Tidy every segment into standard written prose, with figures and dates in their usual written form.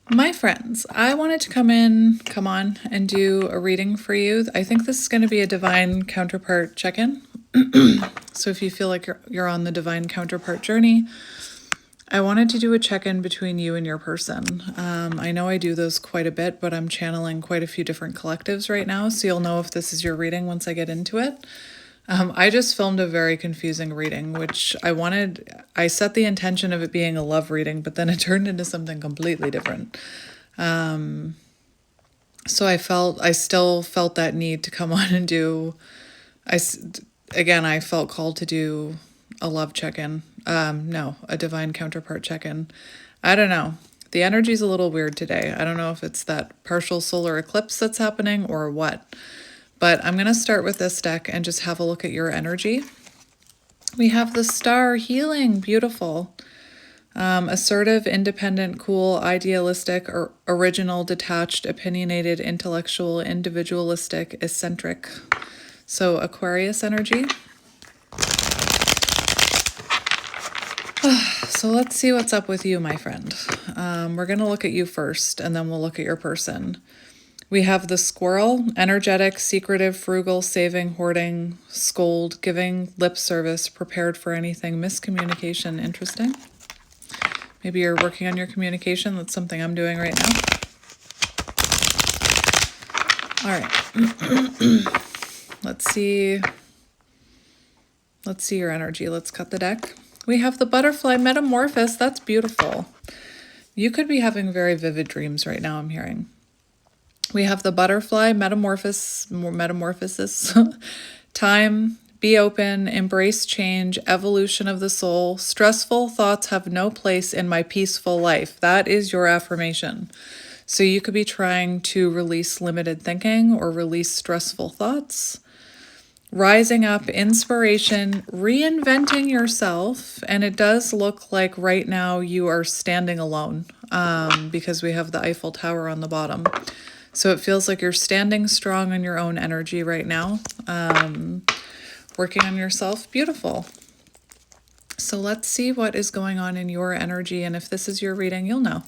My friends, I wanted to come on and do a reading for you. I think this is going to be a divine counterpart check-in. So if you feel like you're on the divine counterpart journey, I wanted to do a check-in between you and your person. I know I do those quite a bit, but I'm channeling quite a few different collectives right now, so you'll know if this is your reading once I get into it. I just filmed a very confusing reading, which I set the intention of it being a love reading, but then it turned into something completely different. So I still felt that need to come on and I felt called to do a love check-in. No, a divine counterpart check-in. I don't know. The energy's a little weird today. I don't know if it's that partial solar eclipse that's happening or what. But I'm going to start with this deck and just have a look at your energy. We have the Star Healing, beautiful. Assertive, independent, cool, idealistic, original, detached, opinionated, intellectual, individualistic, eccentric. So Aquarius energy. So let's see what's up with you, my friend. We're going to look at you first, and then we'll look at your person. We have the Squirrel, energetic, secretive, frugal, saving, hoarding, scold, giving, lip service, prepared for anything, miscommunication. Interesting. Maybe you're working on your communication. That's something I'm doing right now. All right. Let's see your energy. Let's cut the deck. We have the Butterfly Metamorphosis. That's beautiful. You could be having very vivid dreams right now, I'm hearing. We have the Butterfly Metamorphosis. Time, be open, embrace change, evolution of the soul. Stressful thoughts have no place in my peaceful life. That is your affirmation. So you could be trying to release limited thinking or release stressful thoughts. Rising up, inspiration, reinventing yourself. And it does look like right now you are standing alone because we have the Eiffel Tower on the bottom. So it feels like you're standing strong in your own energy right now, working on yourself. Beautiful. So let's see what is going on in your energy. And if this is your reading, you'll know.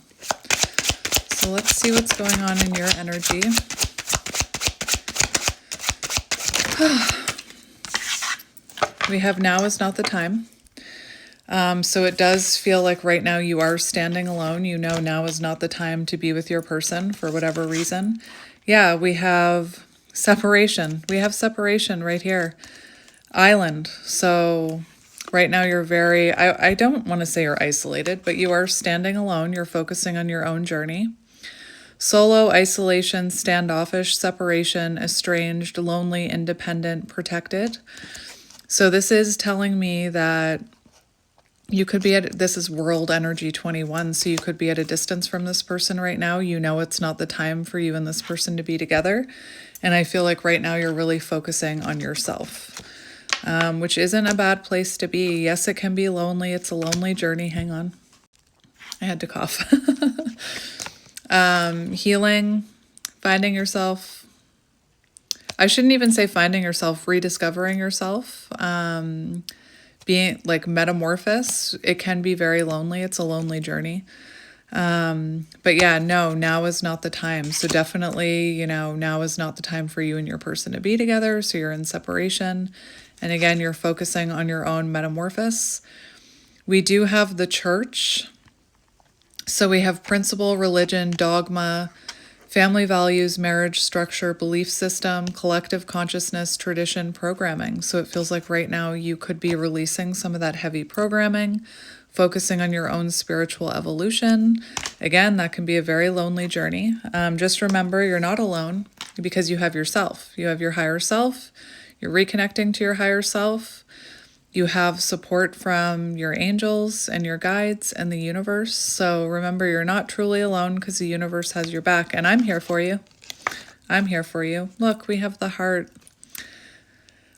So let's see what's going on in your energy. We have now is not the time. So it does feel like right now you are standing alone. You know now is not the time to be with your person for whatever reason. Yeah, we have separation. We have separation right here. Island. So right now you're very, I don't want to say you're isolated, but you are standing alone. You're focusing on your own journey. Solo, isolation, standoffish, separation, estranged, lonely, independent, protected. So this is telling me that you could be this is World Energy 21, so you could be at a distance from this person right now. You know it's not the time for you and this person to be together. And I feel like right now you're really focusing on yourself, which isn't a bad place to be. Yes, it can be lonely. It's a lonely journey. Hang on. I had to cough. Healing, finding yourself. I shouldn't even say finding yourself, rediscovering yourself. Being like metamorphosis, it can be very lonely. It's a lonely journey. But yeah, no, now is not the time. So definitely, now is not the time for you and your person to be together. So you're in separation. And again, you're focusing on your own metamorphosis. We do have the church. So we have principle, religion, dogma, family values, marriage structure, belief system, collective consciousness, tradition, programming. So it feels like right now you could be releasing some of that heavy programming, focusing on your own spiritual evolution. Again, that can be a very lonely journey. Just remember, you're not alone because you have yourself. You have your higher self. You're reconnecting to your higher self. You have support from your angels and your guides and the universe. So remember, you're not truly alone because the universe has your back. And I'm here for you. I'm here for you. Look, we have the heart.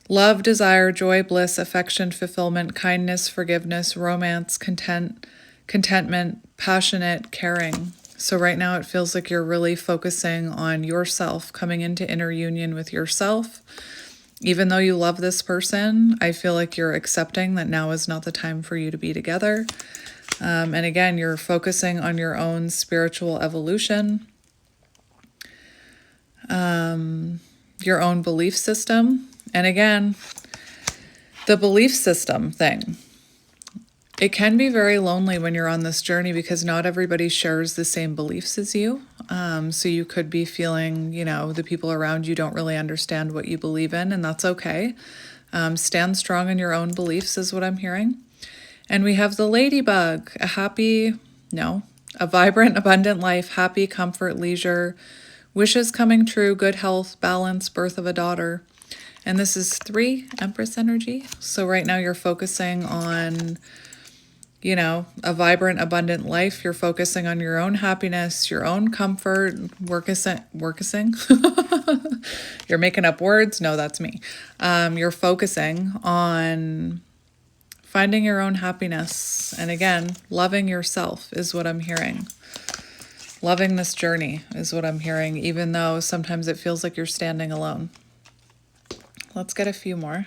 Love, desire, joy, bliss, affection, fulfillment, kindness, forgiveness, romance, contentment, passionate, caring. So right now it feels like you're really focusing on yourself, coming into inner union with yourself. Even though you love this person, I feel like you're accepting that now is not the time for you to be together. And again, you're focusing on your own spiritual evolution, your own belief system. And again, the belief system thing. It can be very lonely when you're on this journey because not everybody shares the same beliefs as you. So you could be feeling, the people around you don't really understand what you believe in, and that's okay. Stand strong in your own beliefs is what I'm hearing. And we have the ladybug, a vibrant, abundant life, happy, comfort, leisure, wishes coming true, good health, balance, birth of a daughter. And this is 3 Empress energy. So right now you're focusing on a vibrant, abundant life. You're focusing on your own happiness, your own comfort, working. You're making up words. No, that's me. You're focusing on finding your own happiness. And again, loving yourself is what I'm hearing. Loving this journey is what I'm hearing, even though sometimes it feels like you're standing alone. Let's get a few more.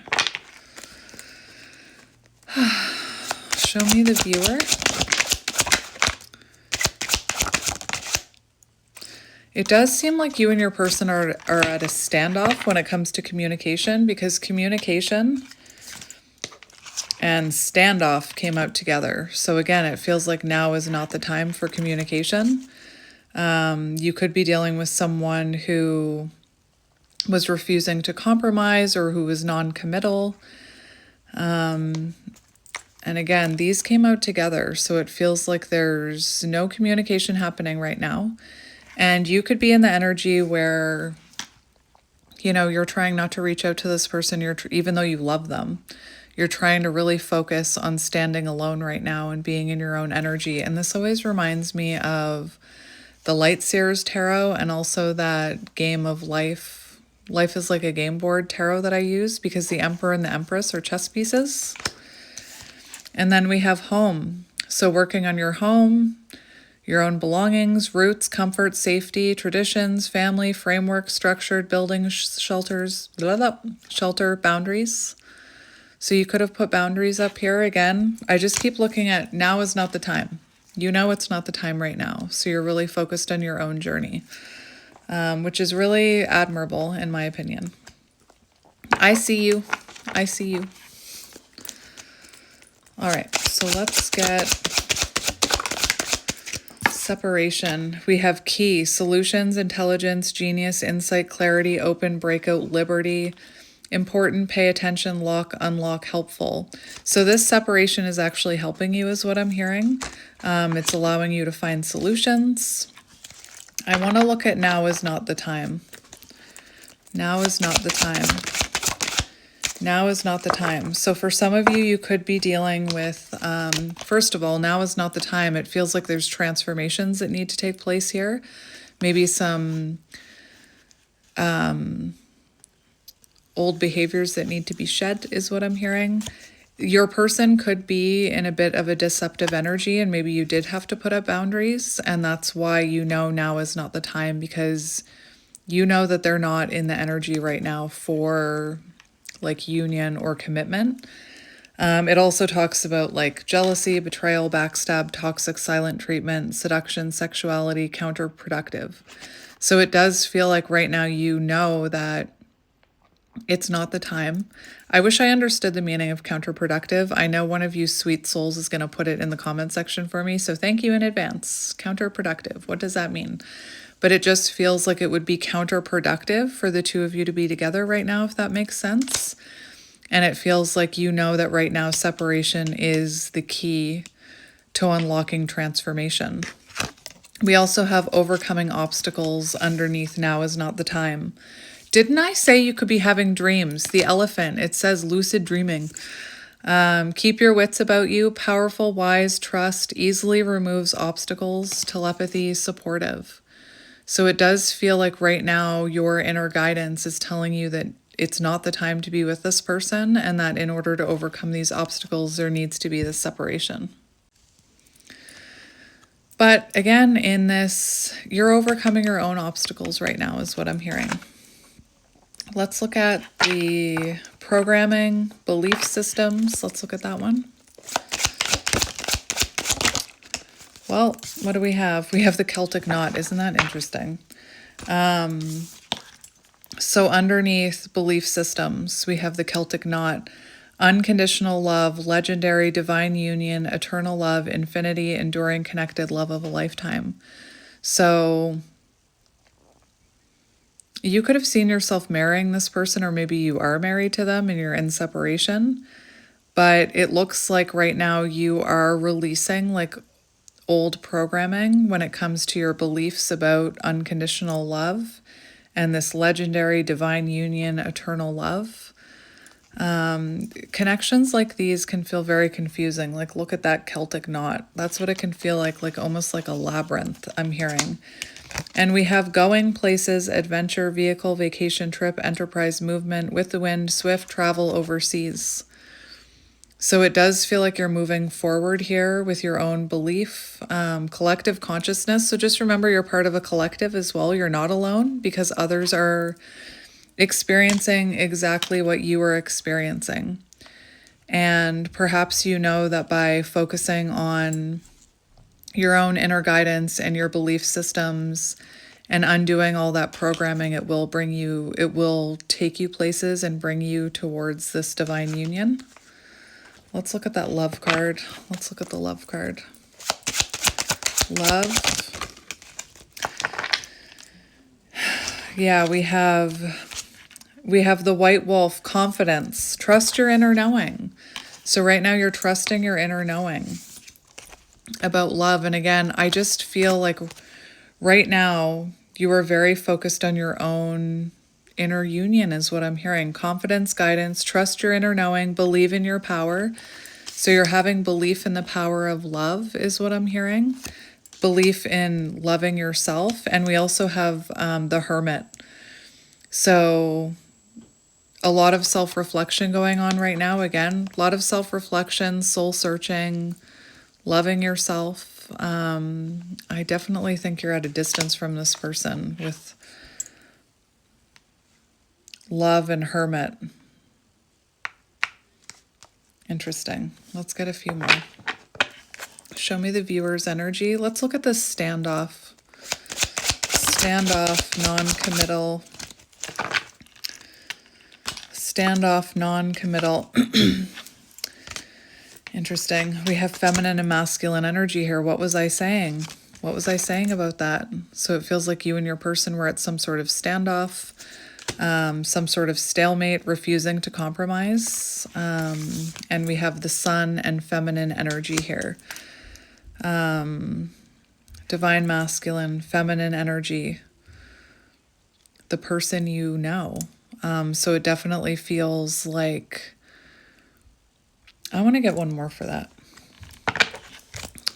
Show me the viewer. It does seem like you and your person are at a standoff when it comes to communication, because communication and standoff came out together. So again, it feels like now is not the time for communication. You could be dealing with someone who was refusing to compromise or who was non-committal. And again, these came out together, so it feels like there's no communication happening right now. And you could be in the energy where, you're trying not to reach out to this person, even though you love them. You're trying to really focus on standing alone right now and being in your own energy. And this always reminds me of the Light Seers Tarot and also that game of life. Life is like a game board tarot that I use, because the Emperor and the Empress are chess pieces. And then we have home. So working on your home, your own belongings, roots, comfort, safety, traditions, family, framework, structured buildings, shelter, boundaries. So you could have put boundaries up here again. I just keep looking at now is not the time. It's not the time right now. So you're really focused on your own journey, which is really admirable in my opinion. I see you. All right, so let's get separation. We have key, solutions, intelligence, genius, insight, clarity, open, breakout, liberty, important, pay attention, lock, unlock, helpful. So this separation is actually helping you is what I'm hearing. It's allowing you to find solutions. I want to look at now is not the time. Now is not the time. Now is not the time. So for some of you, you could be dealing with, first of all, now is not the time. It feels like there's transformations that need to take place here. Maybe some old behaviors that need to be shed is what I'm hearing. Your person could be in a bit of a deceptive energy, and maybe you did have to put up boundaries, and that's why now is not the time, because that they're not in the energy right now for like union or commitment. It also talks about like jealousy, betrayal, backstab, toxic silent treatment, seduction, sexuality, counterproductive. So it does feel like right now that it's not the time. I wish I understood the meaning of counterproductive. I know one of you sweet souls is going to put it in the comment section for me, so thank you in advance. Counterproductive, what does that mean? But it just feels like it would be counterproductive for the two of you to be together right now, if that makes sense. And it feels like that right now separation is the key to unlocking transformation. We also have overcoming obstacles underneath now is not the time. Didn't I say you could be having dreams? The elephant, it says lucid dreaming. Keep your wits about you, powerful, wise, trust, easily removes obstacles, telepathy, supportive. So it does feel like right now your inner guidance is telling you that it's not the time to be with this person, and that in order to overcome these obstacles, there needs to be this separation. But again, in this, you're overcoming your own obstacles right now is what I'm hearing. Let's look at the programming, belief systems. Let's look at that one. Well, what do we have? We have the Celtic knot. Isn't that interesting? So underneath belief systems, we have the Celtic knot, unconditional love, legendary, divine union, eternal love, infinity, enduring, connected love of a lifetime. So you could have seen yourself marrying this person, or maybe you are married to them and you're in separation. But it looks like right now you are releasing like old programming when it comes to your beliefs about unconditional love and this legendary divine union, eternal love. Connections like these can feel very confusing. Like, look at that Celtic knot. That's what it can feel like almost like a labyrinth, I'm hearing. And we have going places, adventure, vehicle, vacation, trip, enterprise, movement, with the wind, swift travel overseas. So it does feel like you're moving forward here with your own belief, collective consciousness. So just remember you're part of a collective as well. You're not alone because others are experiencing exactly what you are experiencing. And perhaps you know that by focusing on your own inner guidance and your belief systems and undoing all that programming, it will take you places and bring you towards this divine union. Let's look at that love card. Let's look at the love card. Love. Yeah, we have the white wolf, confidence. Trust your inner knowing. So right now you're trusting your inner knowing about love. And again, I just feel like right now you are very focused on your own inner union is what I'm hearing. Confidence, guidance, trust your inner knowing, believe in your power. So you're having belief in the power of love is what I'm hearing. Belief in loving yourself. And we also have the hermit. So a lot of self-reflection going on right now. Again, a lot of self-reflection, soul searching, loving yourself. I definitely think you're at a distance from this person with love and hermit. Interesting. Let's get a few more. Show me the viewer's energy. Let's look at this standoff. Standoff, non-committal. Standoff, non-committal. Interesting. We have feminine and masculine energy here. What was I saying? What was I saying about that? So it feels like you and your person were at some sort of standoff, some sort of stalemate, refusing to compromise. And we have the sun and feminine energy here. Divine masculine, feminine energy. The person you know. So it definitely feels like... I want to get one more for that.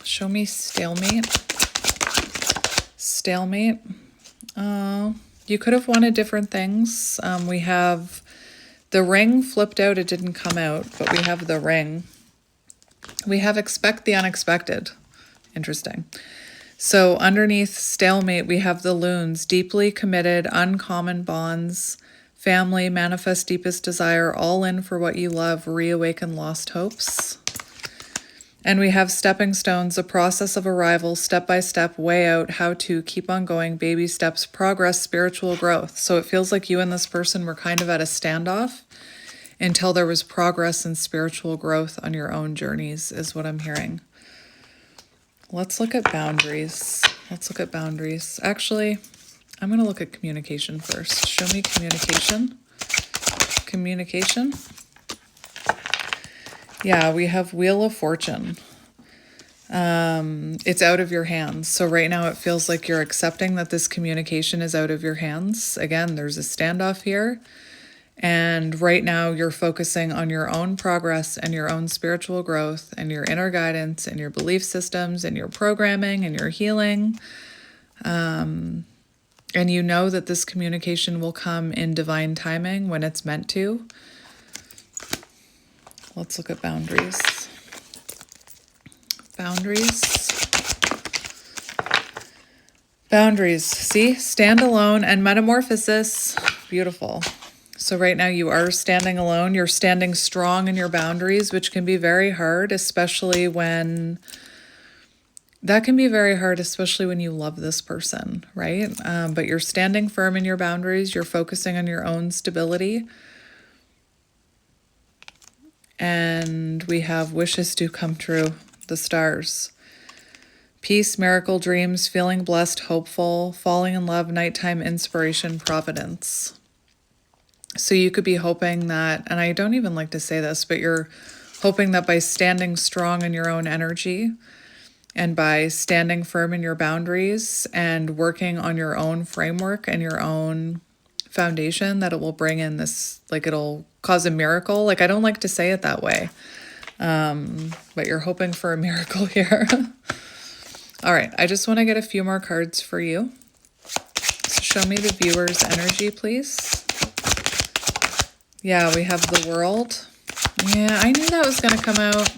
Show me stalemate. Stalemate. You could have wanted different things. We have the ring flipped out. It didn't come out, but we have the ring. We have expect the unexpected. Interesting. So underneath stalemate, we have the loons, deeply committed, uncommon bonds, family, manifest deepest desire, all in for what you love, reawaken lost hopes. And we have stepping stones, a process of arrival, step-by-step, way out, how to keep on going, baby steps, progress, spiritual growth. So it feels like you and this person were kind of at a standoff until there was progress and spiritual growth on your own journeys, is what I'm hearing. Let's look at boundaries. Let's look at boundaries. Actually, I'm going to look at communication first. Show me communication. Communication. Yeah, we have Wheel of Fortune. It's out of your hands. So right now it feels like you're accepting that this communication is out of your hands. Again, there's a standoff here. And right now you're focusing on your own progress and your own spiritual growth and your inner guidance and your belief systems and your programming and your healing. And you know that this communication will come in divine timing when it's meant to. Let's look at boundaries. Boundaries. Boundaries. See? Stand alone and metamorphosis. Beautiful. So right now you are standing alone. You're standing strong in your boundaries, which can be very hard, especially when that can be very hard, especially when you love this person, right? But you're standing firm in your boundaries. You're focusing on your own stability. And we have wishes to come true, the stars. Peace, miracle, dreams, feeling blessed, hopeful, falling in love, nighttime inspiration, providence. So you could be hoping that, and I don't even like to say this, but you're hoping that by standing strong in your own energy and by standing firm in your boundaries and working on your own framework and your own foundation, that it will bring in this, like it'll cause a miracle. Like, I don't like to say it that way, but you're hoping for a miracle here. All right, I just want to get a few more cards for you. So show me the viewer's energy, please. Yeah, we have the World. Yeah, I knew that was going to come out.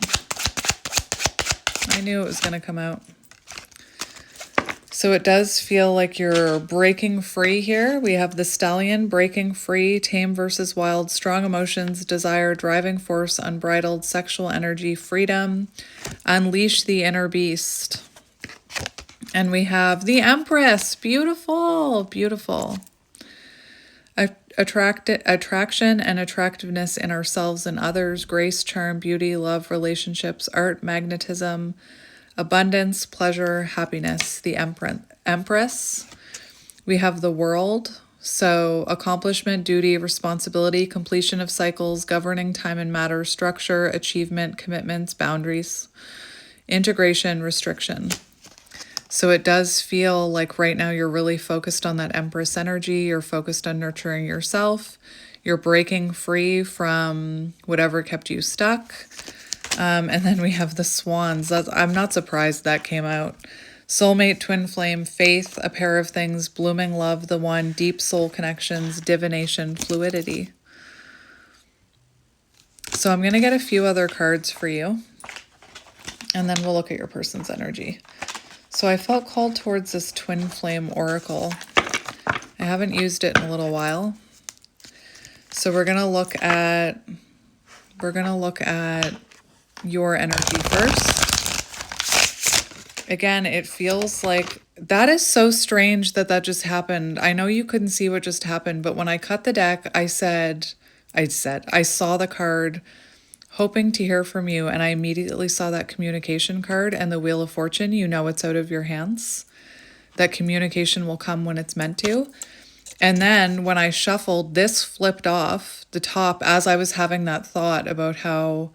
I knew it was going to come out. So it does feel like you're breaking free here. We have the Stallion, breaking free, tame versus wild, strong emotions, desire, driving force, unbridled, sexual energy, freedom, unleash the inner beast. And we have the Empress. Beautiful, beautiful. Attraction and attractiveness in ourselves and others, grace, charm, beauty, love, relationships, art, magnetism, abundance, pleasure, happiness. The Empress. We have the World. So accomplishment, duty, responsibility, completion of cycles, governing time and matter, structure, achievement, commitments, boundaries, integration, restriction. So it does feel like right now you're really focused on that Empress energy. You're focused on nurturing yourself. You're breaking free from whatever kept you stuck. And then we have the Swans. I'm not surprised that came out. Soulmate, twin flame, faith, a pair of things, blooming love, the one, deep soul connections, divination, fluidity. So I'm going to get a few other cards for you. And then we'll look at your person's energy. So I felt called towards this twin flame oracle. I haven't used it in a little while. So we're going to look at your energy first. Again, it feels like that is so strange that just happened. I know you couldn't see what just happened, but when I cut the deck, I saw the card hoping to hear from you, and I immediately saw that communication card and the Wheel of Fortune. You know it's out of your hands. That communication will come when it's meant to. And then when I shuffled, this flipped off the top as I was having that thought about how,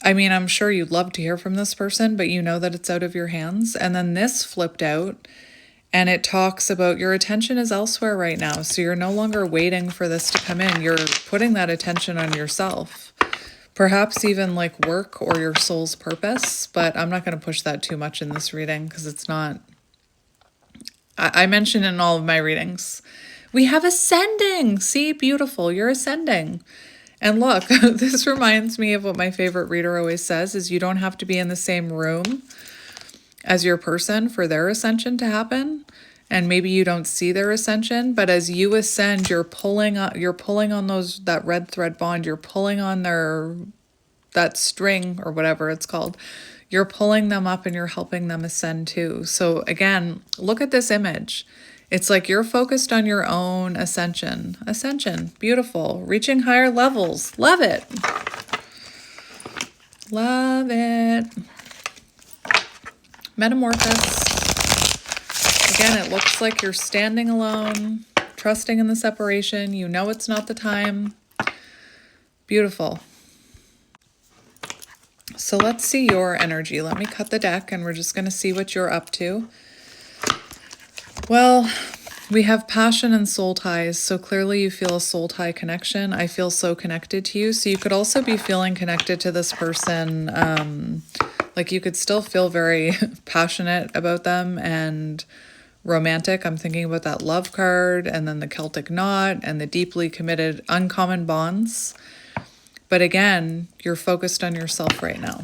I mean, I'm sure you'd love to hear from this person, but you know that it's out of your hands. And then this flipped out and it talks about your attention is elsewhere right now. So you're no longer waiting for this to come in. You're putting that attention on yourself, perhaps even like work or your soul's purpose. But I'm not going to push that too much in this reading because it's not, I mention in all of my readings, we have ascending. See, beautiful. You're ascending. And look, this reminds me of what my favorite reader always says is you don't have to be in the same room as your person for their ascension to happen. And maybe you don't see their ascension, but as you ascend, you're pulling on that red thread bond, you're pulling on that string or whatever it's called. You're pulling them up and you're helping them ascend too. So again, look at this image. It's like you're focused on your own ascension. Ascension, beautiful. Reaching higher levels. Love it. Love it. Metamorphosis. Again, it looks like you're standing alone, trusting in the separation. You know it's not the time. Beautiful. So let's see your energy. Let me cut the deck and we're just going to see what you're up to. Well, we have passion and soul ties. So clearly you feel a soul tie connection. I feel so connected to you. So you could also be feeling connected to this person. Like you could still feel very passionate about them and romantic. I'm thinking about that love card and then the Celtic knot and the deeply committed uncommon bonds. But again, you're focused on yourself right now.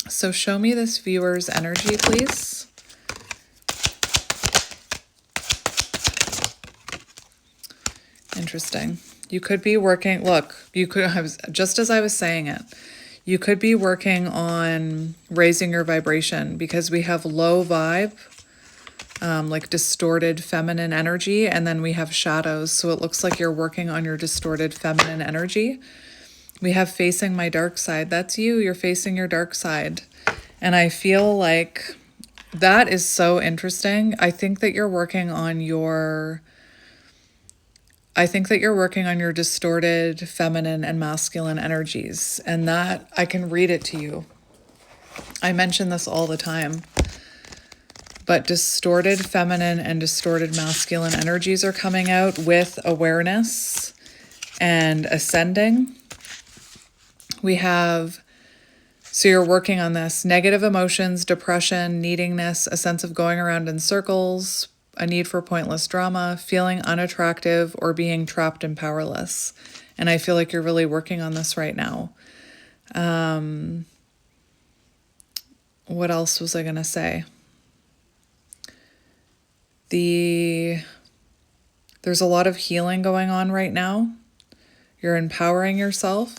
So show me this viewer's energy, please. Interesting. You could be working, look, just as I was saying it, You could be working on raising your vibration because we have low vibe, like distorted feminine energy, and then we have shadows. So it looks like you're working on your distorted feminine energy. We have facing my dark side. That's you. You're facing your dark side. And I feel like that is so interesting. I think that you're working on your distorted feminine and masculine energies, and that I can read it to you. I mention this all the time, but distorted feminine and distorted masculine energies are coming out with awareness and ascending. We have, so you're working on this, negative emotions, depression, neediness, a sense of going around in circles, a need for pointless drama, feeling unattractive, or being trapped and powerless. And I feel like you're really working on this right now. What else was I going to say? There's a lot of healing going on right now. You're empowering yourself.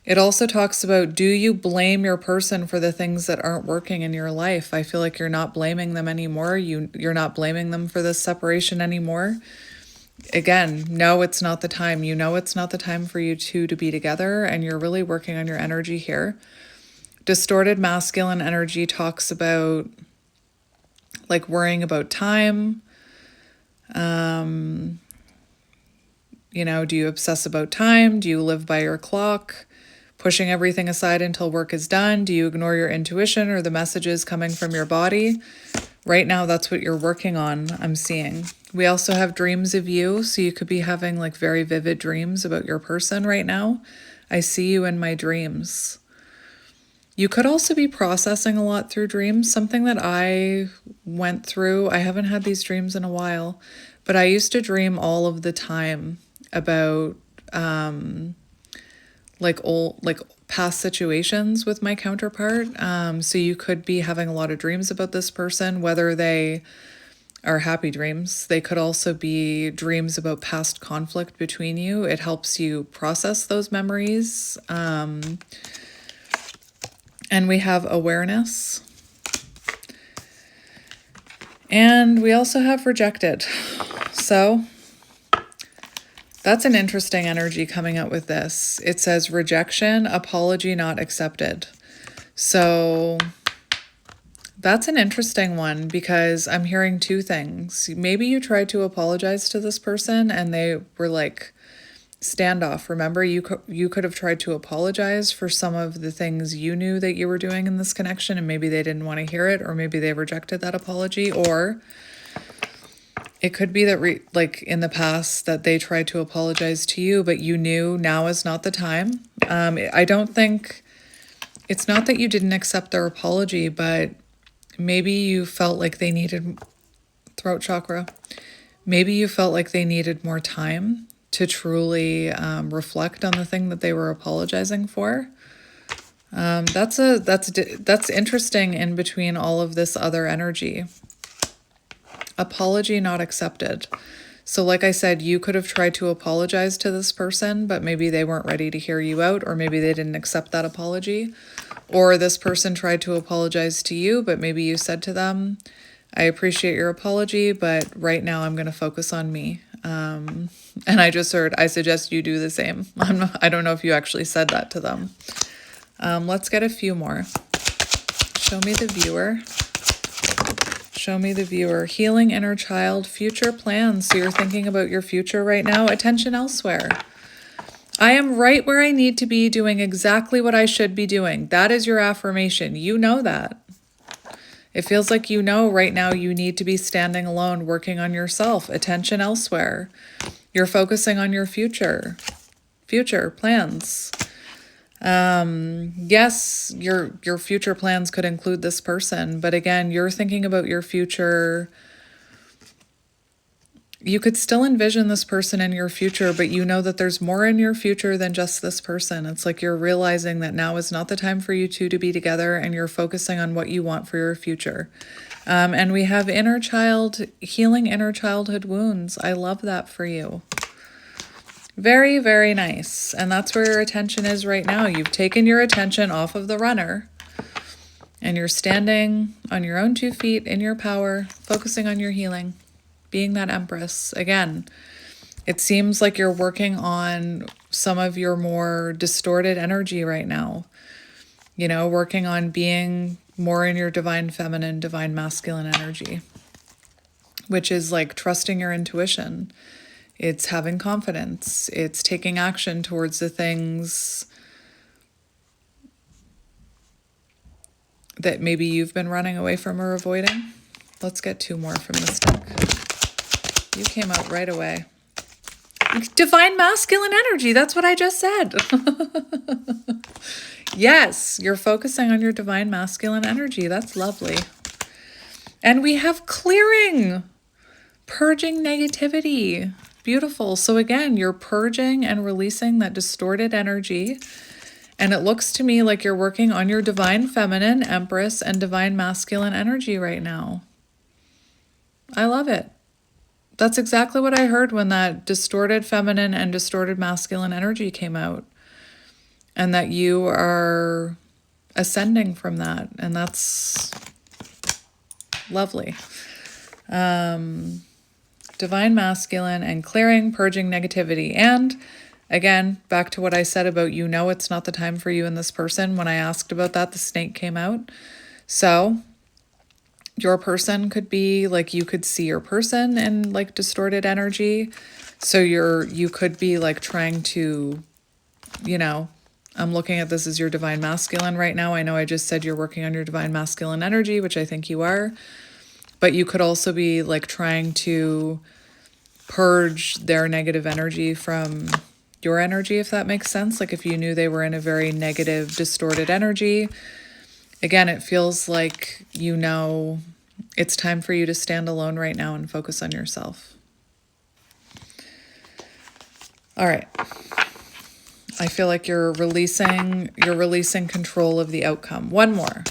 It also talks about, do you blame your person for the things that aren't working in your life? I feel like you're not blaming them anymore. You're not blaming them for this separation anymore. Again, no, it's not the time. You know it's not the time for you two to be together, and you're really working on your energy here. Distorted masculine energy talks about like worrying about time. Do you obsess about time? Do you live by your clock? Pushing everything aside until work is done? Do you ignore your intuition or the messages coming from your body? Right now, that's what you're working on, I'm seeing. We also have dreams of you, so you could be having like very vivid dreams about your person right now. I see you in my dreams. You could also be processing a lot through dreams, something that I went through. I haven't had these dreams in a while, but I used to dream all of the time about like past situations with my counterpart. So you could be having a lot of dreams about this person, whether they are happy dreams. They could also be dreams about past conflict between you. It helps you process those memories. And we have awareness. And we also have rejected. So that's an interesting energy coming out with this. It says rejection, apology not accepted. So that's an interesting one because I'm hearing two things. Maybe you tried to apologize to this person and they were like, standoff. Remember, you could have tried to apologize for some of the things you knew that you were doing in this connection, and maybe they didn't want to hear it, or maybe they rejected that apology, or it could be that like in the past that they tried to apologize to you, but you knew now is not the time. I don't think, it's not that you didn't accept their apology, but maybe you felt like they needed, throat chakra, maybe you felt like they needed more time to truly reflect on the thing that they were apologizing for. That's interesting in between all of this other energy. Apology not accepted. So like I said, you could have tried to apologize to this person, but maybe they weren't ready to hear you out, or maybe they didn't accept that apology. Or this person tried to apologize to you, but maybe you said to them, I appreciate your apology, but right now I'm going to focus on me. And I just heard, I suggest you do the same. I don't know if you actually said that to them. Let's get a few more. Show me the viewer. Show me the viewer. Healing inner child, future plans. So you're thinking about your future right now. Attention elsewhere. I am right where I need to be, doing exactly what I should be doing. That is your affirmation. You know that. It feels like you know right now you need to be standing alone, working on yourself. Attention elsewhere. You're focusing on your future plans. Yes, your future plans could include this person, but again, you're thinking about your future. You could still envision this person in your future, but you know that there's more in your future than just this person. It's like you're realizing that now is not the time for you two to be together, and you're focusing on what you want for your future. And we have inner child, healing inner childhood wounds. I love that for you. Very, very nice. And that's where your attention is right now. You've taken your attention off of the runner and you're standing on your own 2 feet in your power, focusing on your healing, being that Empress. Again, it seems like you're working on some of your more distorted energy right now. You know, working on being more in your divine feminine, divine masculine energy, which is like trusting your intuition. It's having confidence. It's taking action towards the things that maybe you've been running away from or avoiding. Let's get 2 more from this deck. You came out right away. Divine masculine energy. That's what I just said. Yes, you're focusing on your divine masculine energy. That's lovely. And we have clearing, purging negativity. Beautiful. So again, you're purging and releasing that distorted energy. And it looks to me like you're working on your divine feminine, Empress, and divine masculine energy right now. I love it. That's exactly what I heard when that distorted feminine and distorted masculine energy came out. And that you are ascending from that. And that's lovely. Divine masculine and clearing, purging negativity. And again, back to what I said about it's not the time for you and this person. When I asked about that, the snake came out. So your person could be like, you could see your person in like distorted energy. So you could be like trying to, I'm looking at this as your divine masculine right now. I know I just said you're working on your divine masculine energy, which I think you are. But you could also be like trying to purge their negative energy from your energy, if that makes sense. Like if you knew they were in a very negative, distorted energy. Again, it feels like it's time for you to stand alone right now and focus on yourself. All right. I feel like you're releasing control of the outcome. One more.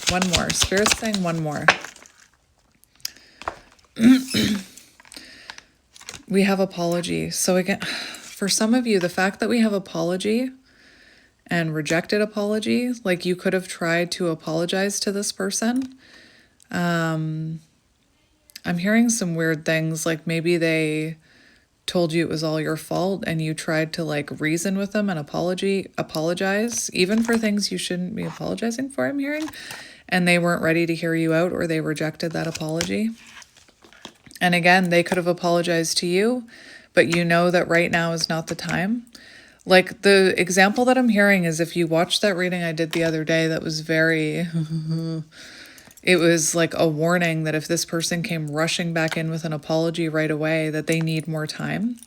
Spirit's saying one more. We have apology. So again, for some of you, the fact that we have apology and rejected apology, like you could have tried to apologize to this person. I'm hearing some weird things, like maybe they told you it was all your fault and you tried to like reason with them and apologize, even for things you shouldn't be apologizing for, I'm hearing, and they weren't ready to hear you out, or they rejected that apology. And again, they could have apologized to you, but that right now is not the time. Like the example that I'm hearing is, if you watched that reading I did the other day, that was very, it was like a warning that if this person came rushing back in with an apology right away, that they need more time.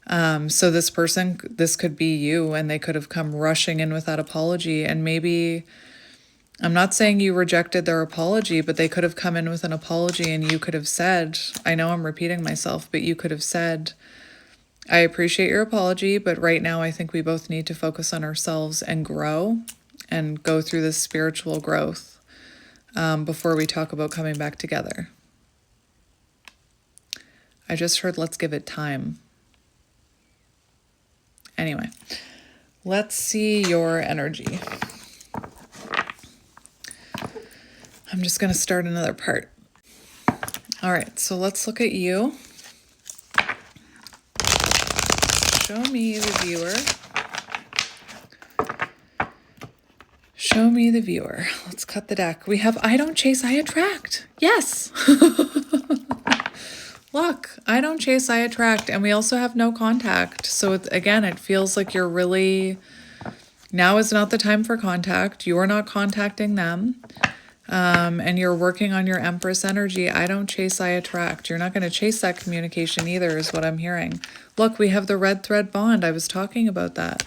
So this could be you, and they could have come rushing in with that apology. And maybe, I'm not saying you rejected their apology, but they could have come in with an apology and you could have said, I know I'm repeating myself, but you could have said, I appreciate your apology, but right now I think we both need to focus on ourselves and grow and go through this spiritual growth before we talk about coming back together. I just heard, let's give it time. Anyway, let's see your energy. I'm just going to start another part. All right, so let's look at you. Show me the viewer. Show me the viewer. Let's cut the deck. We have I don't chase, I attract. Yes. Look, I don't chase, I attract. And we also have no contact. So again, it feels like you're really, now is not the time for contact. You're not contacting them. And you're working on your Empress energy. I don't chase, I attract. You're not going to chase that communication either, is what I'm hearing. Look, we have the red thread bond. I was talking about that.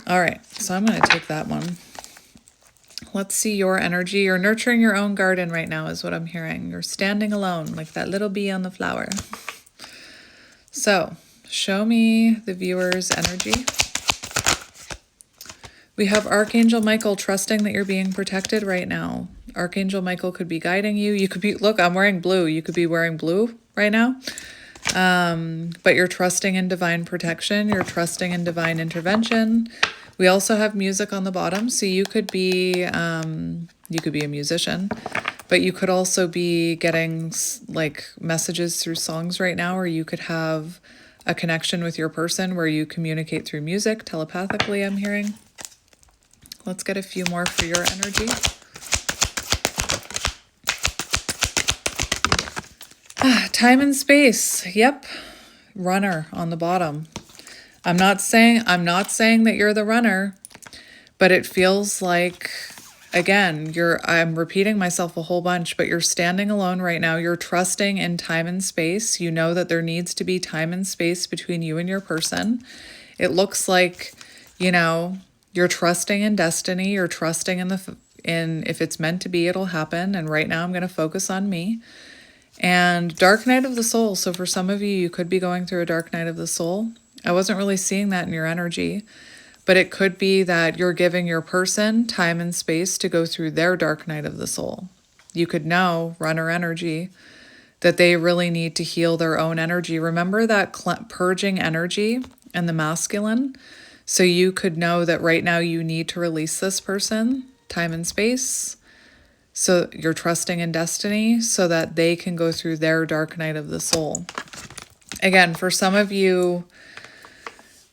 All right, so I'm going to take that one. Let's see your energy. You're nurturing your own garden right now, is what I'm hearing. You're standing alone, like that little bee on the flower. So, show me the viewer's energy. We have Archangel Michael trusting that you're being protected right now. Archangel Michael could be guiding you. You could be, look, I'm wearing blue. You could be wearing blue right now. But you're trusting in divine protection. You're trusting in divine intervention. We also have music on the bottom. So you could be a musician, but you could also be getting like messages through songs right now, or you could have a connection with your person where you communicate through music telepathically, I'm hearing. Let's get a few more for your energy. Time and space. Yep. Runner on the bottom. I'm not saying that you're the runner, but it feels like, again, I'm repeating myself a whole bunch, but you're standing alone right now. You're trusting in time and space. You know that there needs to be time and space between you and your person. It looks like, you're trusting in destiny. You're trusting in if it's meant to be, it'll happen. And right now I'm going to focus on me. And dark night of the soul. So for some of you, you could be going through a dark night of the soul. I wasn't really seeing that in your energy, but it could be that you're giving your person time and space to go through their dark night of the soul. You could know, runner energy, that they really need to heal their own energy. Remember that purging energy and the masculine? So you could know that right now you need to release this person, time and space. So you're trusting in destiny so that they can go through their dark night of the soul. Again, for some of you,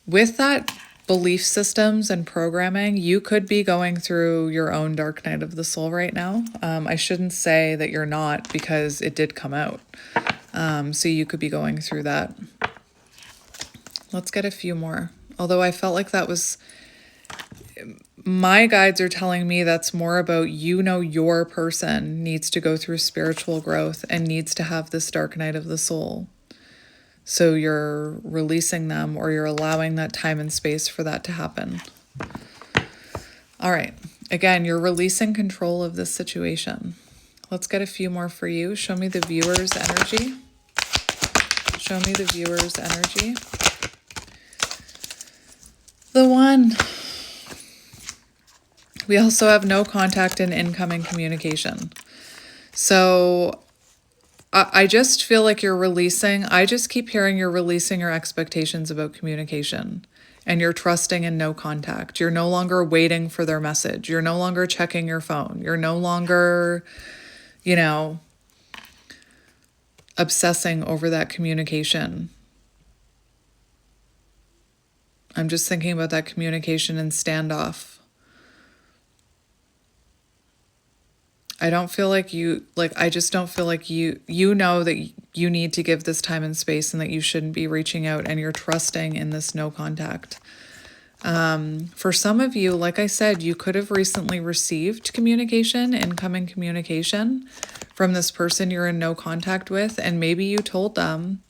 with that belief systems and programming, you could be going through your own dark night of the soul right now. I shouldn't say that you're not, because it did come out. So you could be going through that. Let's get a few more. Although I felt like that was... My guides are telling me that's more about, your person needs to go through spiritual growth and needs to have this dark night of the soul. So you're releasing them, or you're allowing that time and space for that to happen. All right. Again, you're releasing control of this situation. Let's get a few more for you. Show me the viewer's energy. Show me the viewer's energy. The one. We also have no contact and incoming communication. So I just feel like you're releasing. I just keep hearing you're releasing your expectations about communication, and you're trusting in no contact. You're no longer waiting for their message. You're no longer checking your phone. You're no longer, obsessing over that communication. I'm just thinking about that communication and standoff. I don't feel like I just don't feel like you know that you need to give this time and space, and that you shouldn't be reaching out, and you're trusting in this no contact. For some of you, like I said, you could have recently received communication, incoming communication from this person you're in no contact with, and maybe you told them,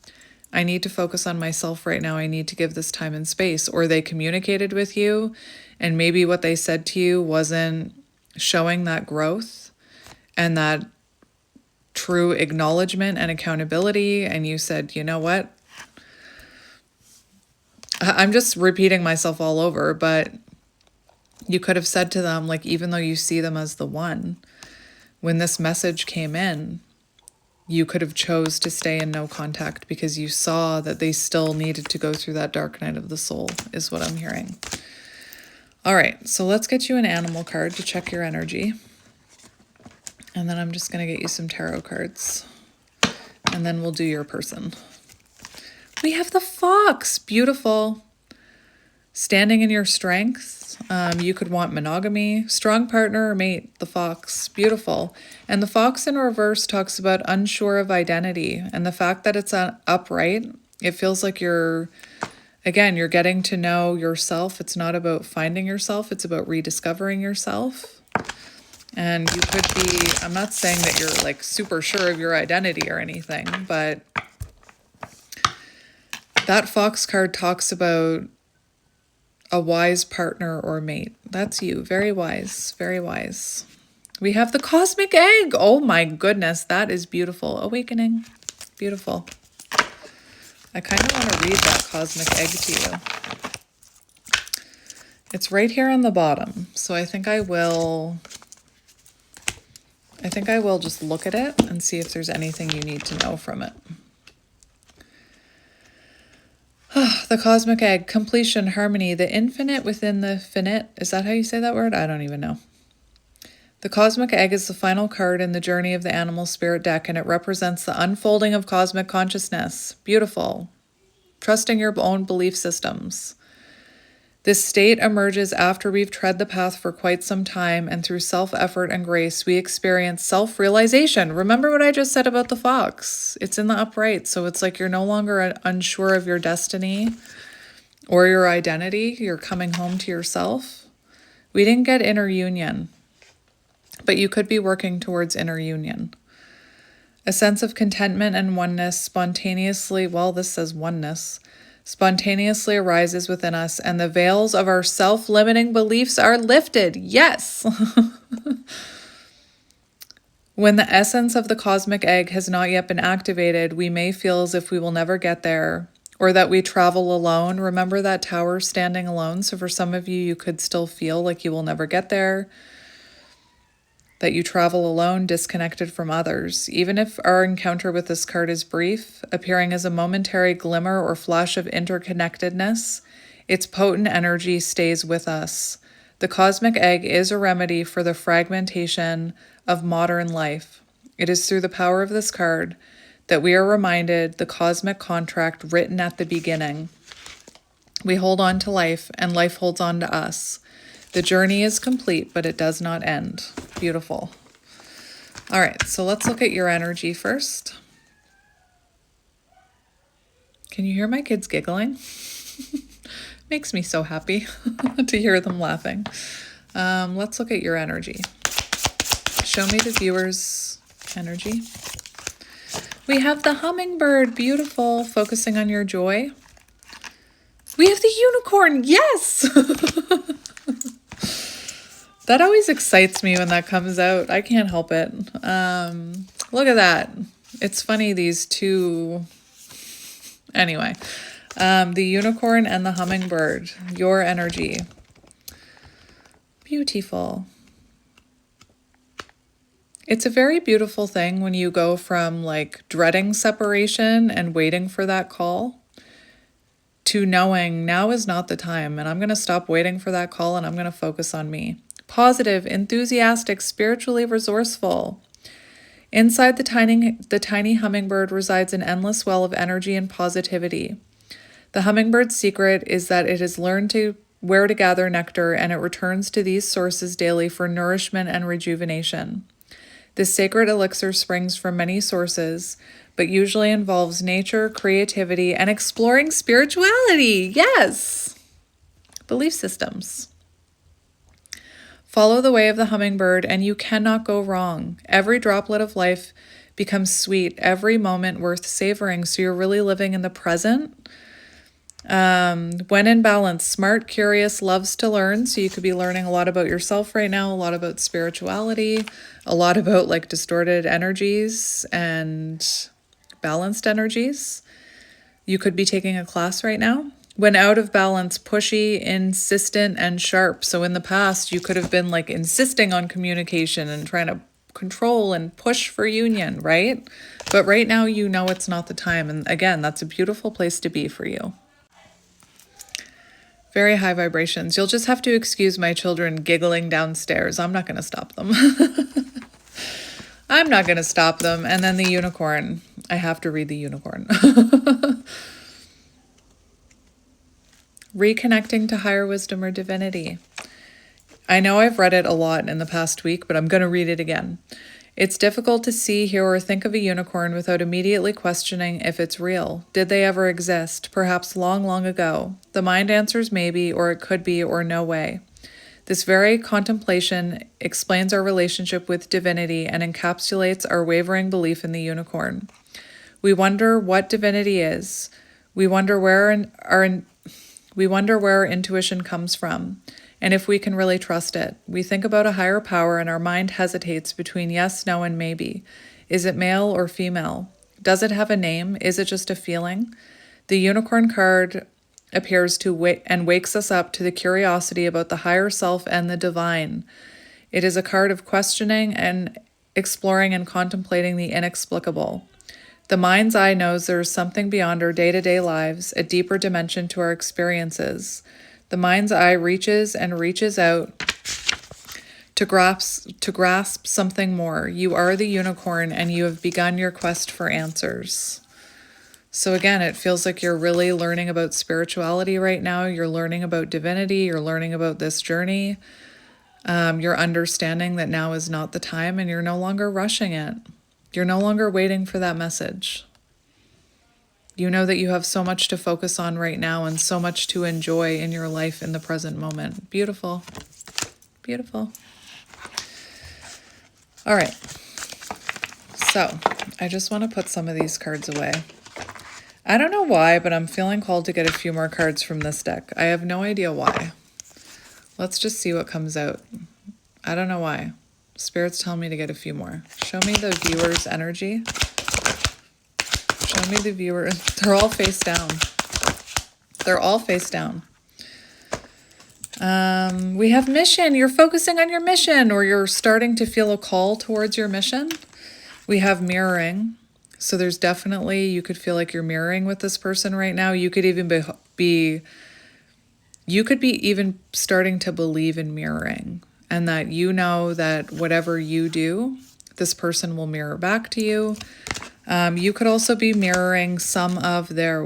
I need to focus on myself right now. I need to give this time and space. Or they communicated with you, and maybe what they said to you wasn't showing that growth and that true acknowledgement and accountability. And you said, you know what? I'm just repeating myself all over, but you could have said to them, like, even though you see them as the one, when this message came in, you could have chose to stay in no contact because you saw that they still needed to go through that dark night of the soul, is what I'm hearing. All right, so let's get you an animal card to check your energy. And then I'm just going to get you some tarot cards. And then we'll do your person. We have the fox. Beautiful. Standing in your strength. You could want monogamy, strong partner or mate. The fox. Beautiful. And the fox in reverse talks about unsure of identity. And the fact that it's upright, it feels like you're getting to know yourself. It's not about finding yourself. It's about rediscovering yourself. And you could be, I'm not saying that you're like super sure of your identity or anything, but that fox card talks about a wise partner or mate. That's you. Very wise. Very wise. We have the cosmic egg. Oh my goodness. That is beautiful. Awakening. Beautiful. I kind of want to read that cosmic egg to you. It's right here on the bottom. So I think I will just look at it and see if there's anything you need to know from it. The cosmic egg, completion, harmony, the infinite within the finite. Is that how you say that word? I don't even know. The cosmic egg is the final card in the journey of the animal spirit deck, and it represents the unfolding of cosmic consciousness. Beautiful. Trusting your own belief systems. This state emerges after we've tread the path for quite some time, and through self-effort and grace, we experience self-realization. Remember what I just said about the fox? It's in the upright, so it's like you're no longer unsure of your destiny or your identity. You're coming home to yourself. We didn't get inner union, but you could be working towards inner union. A sense of contentment and oneness spontaneously, well, this says oneness, spontaneously arises within us, and the veils of our self-limiting beliefs are lifted. Yes! When the essence of the cosmic egg has not yet been activated, we may feel as if we will never get there, or that we travel alone. Remember that tower standing alone? So for some of you, you could still feel like you will never get there, that you travel alone, disconnected from others. Even if our encounter with this card is brief, appearing as a momentary glimmer or flash of interconnectedness, its potent energy stays with us. The cosmic egg is a remedy for the fragmentation of modern life. It is through the power of this card that we are reminded the cosmic contract written at the beginning. We hold on to life, and life holds on to us. The journey is complete, but it does not end. Beautiful. All right, so let's look at your energy first. Can you hear my kids giggling? Makes me so happy to hear them laughing. Let's look at your energy. Show me the viewer's energy. We have the hummingbird, beautiful, focusing on your joy. We have the unicorn, yes! That always excites me when that comes out. I can't help it. Look at that. It's funny, these two. Anyway, the unicorn and the hummingbird, your energy. Beautiful. It's a very beautiful thing when you go from like dreading separation and waiting for that call to knowing now is not the time, and I'm going to stop waiting for that call and I'm going to focus on me. Positive, enthusiastic, spiritually resourceful. Inside the tiny hummingbird resides an endless well of energy and positivity. The hummingbird's secret is that it has learned where to gather nectar, and it returns to these sources daily for nourishment and rejuvenation. This sacred elixir springs from many sources, but usually involves nature, creativity, and exploring spirituality. Yes! Belief systems. Follow the way of the hummingbird, and you cannot go wrong. Every droplet of life becomes sweet, every moment worth savoring, so you're really living in the present. When in balance, smart, curious, loves to learn, so you could be learning a lot about yourself right now, a lot about spirituality, a lot about like distorted energies and balanced energies. You could be taking a class right now. When out of balance, pushy, insistent, and sharp. So in the past, you could have been like insisting on communication and trying to control and push for union, right? But right now, you know it's not the time. And again, that's a beautiful place to be for you. Very high vibrations. You'll just have to excuse my children giggling downstairs. I'm not going to stop them. I'm not going to stop them. And then the unicorn. I have to read the unicorn. Reconnecting to higher wisdom or divinity. I know I've read it a lot in the past week, but I'm going to read it again. It's difficult to see, hear, or think of a unicorn without immediately questioning if it's real. Did they ever exist? Perhaps long, long ago. The mind answers maybe, or it could be, or no way. This very contemplation explains our relationship with divinity and encapsulates our wavering belief in the unicorn. We wonder what divinity is. We wonder where our intuition comes from, and if we can really trust it. We think about a higher power and our mind hesitates between yes, no, and maybe. Is it male or female? Does it have a name? Is it just a feeling? The unicorn card appears to wakes us up to the curiosity about the higher self and the divine. It is a card of questioning and exploring and contemplating the inexplicable. The mind's eye knows there is something beyond our day-to-day lives, a deeper dimension to our experiences. The mind's eye reaches and reaches out to grasp something more. You are the unicorn, and you have begun your quest for answers. So again, it feels like you're really learning about spirituality right now. You're learning about divinity. You're learning about this journey. You're understanding that now is not the time, and you're no longer rushing it. You're no longer waiting for that message. You know that you have so much to focus on right now and so much to enjoy in your life in the present moment. Beautiful. Beautiful. All right. So I just want to put some of these cards away. I don't know why, but I'm feeling called to get a few more cards from this deck. I have no idea why. Let's just see what comes out. I don't know why. Spirit's telling me to get a few more. Show me the viewer's energy. Show me the viewer. They're all face down. They're all face down. We have mission. You're focusing on your mission, or you're starting to feel a call towards your mission. We have mirroring. So there's definitely, you could feel like you're mirroring with this person right now. You could even be even starting to believe in mirroring, and that you know that whatever you do, this person will mirror back to you. You could also be mirroring some of their,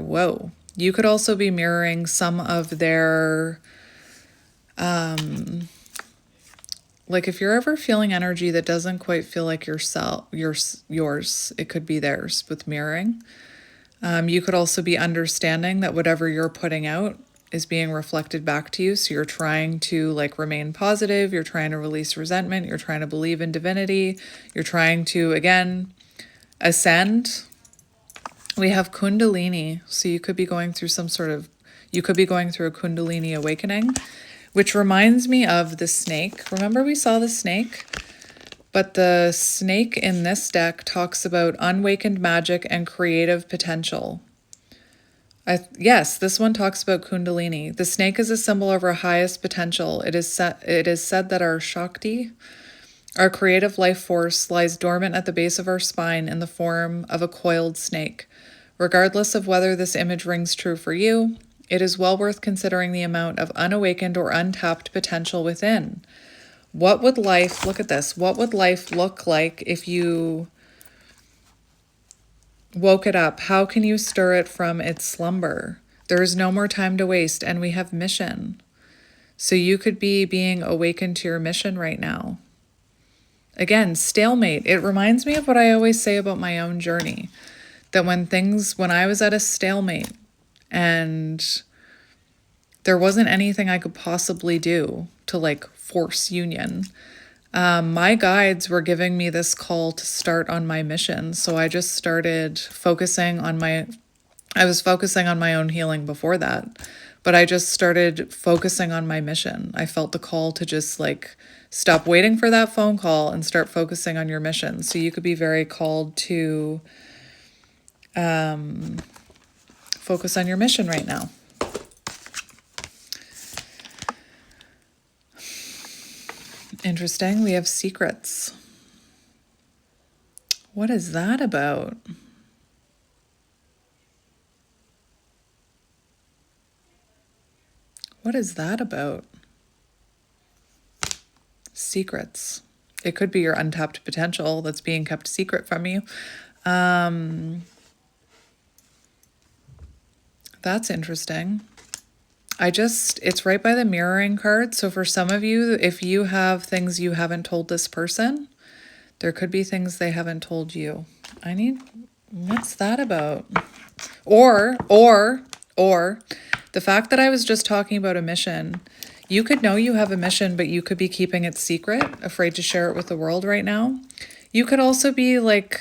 you could also be mirroring some of their, like if you're ever feeling energy that doesn't quite feel like yours, it could be theirs with mirroring. You could also be understanding that whatever you're putting out is being reflected back to you. So you're trying to like remain positive. You're trying to release resentment. You're trying to believe in divinity. You're trying to, again, ascend. We have Kundalini. So you could be going through you could be going through a Kundalini awakening, which reminds me of the snake. Remember we saw the snake? But the snake in this deck talks about unawakened magic and creative potential. Yes, this one talks about Kundalini. The snake is a symbol of our highest potential. It is said that our Shakti, our creative life force, lies dormant at the base of our spine in the form of a coiled snake. Regardless of whether this image rings true for you, it is well worth considering the amount of unawakened or untapped potential within. What would life, look at this, what would life look like if you woke it up? How can you stir it from its slumber? There is no more time to waste, and we have mission. So you could be being awakened to your mission right now. Again, stalemate. It reminds me of what I always say about my own journey, that when I was at a stalemate and there wasn't anything I could possibly do to like force union, my guides were giving me this call to start on my mission. So I just started focusing on I was focusing on my own healing before that, but I just started focusing on my mission. I felt the call to just like stop waiting for that phone call and start focusing on your mission. So you could be very called to focus on your mission right now. Interesting. We have secrets. What is that about? What is that about? Secrets. It could be your untapped potential that's being kept secret from you. That's interesting. It's right by the mirroring card. So for some of you, if you have things you haven't told this person, there could be things they haven't told you. What's that about? Or the fact that I was just talking about a mission, you could know you have a mission, but you could be keeping it secret, afraid to share it with the world right now. You could also be like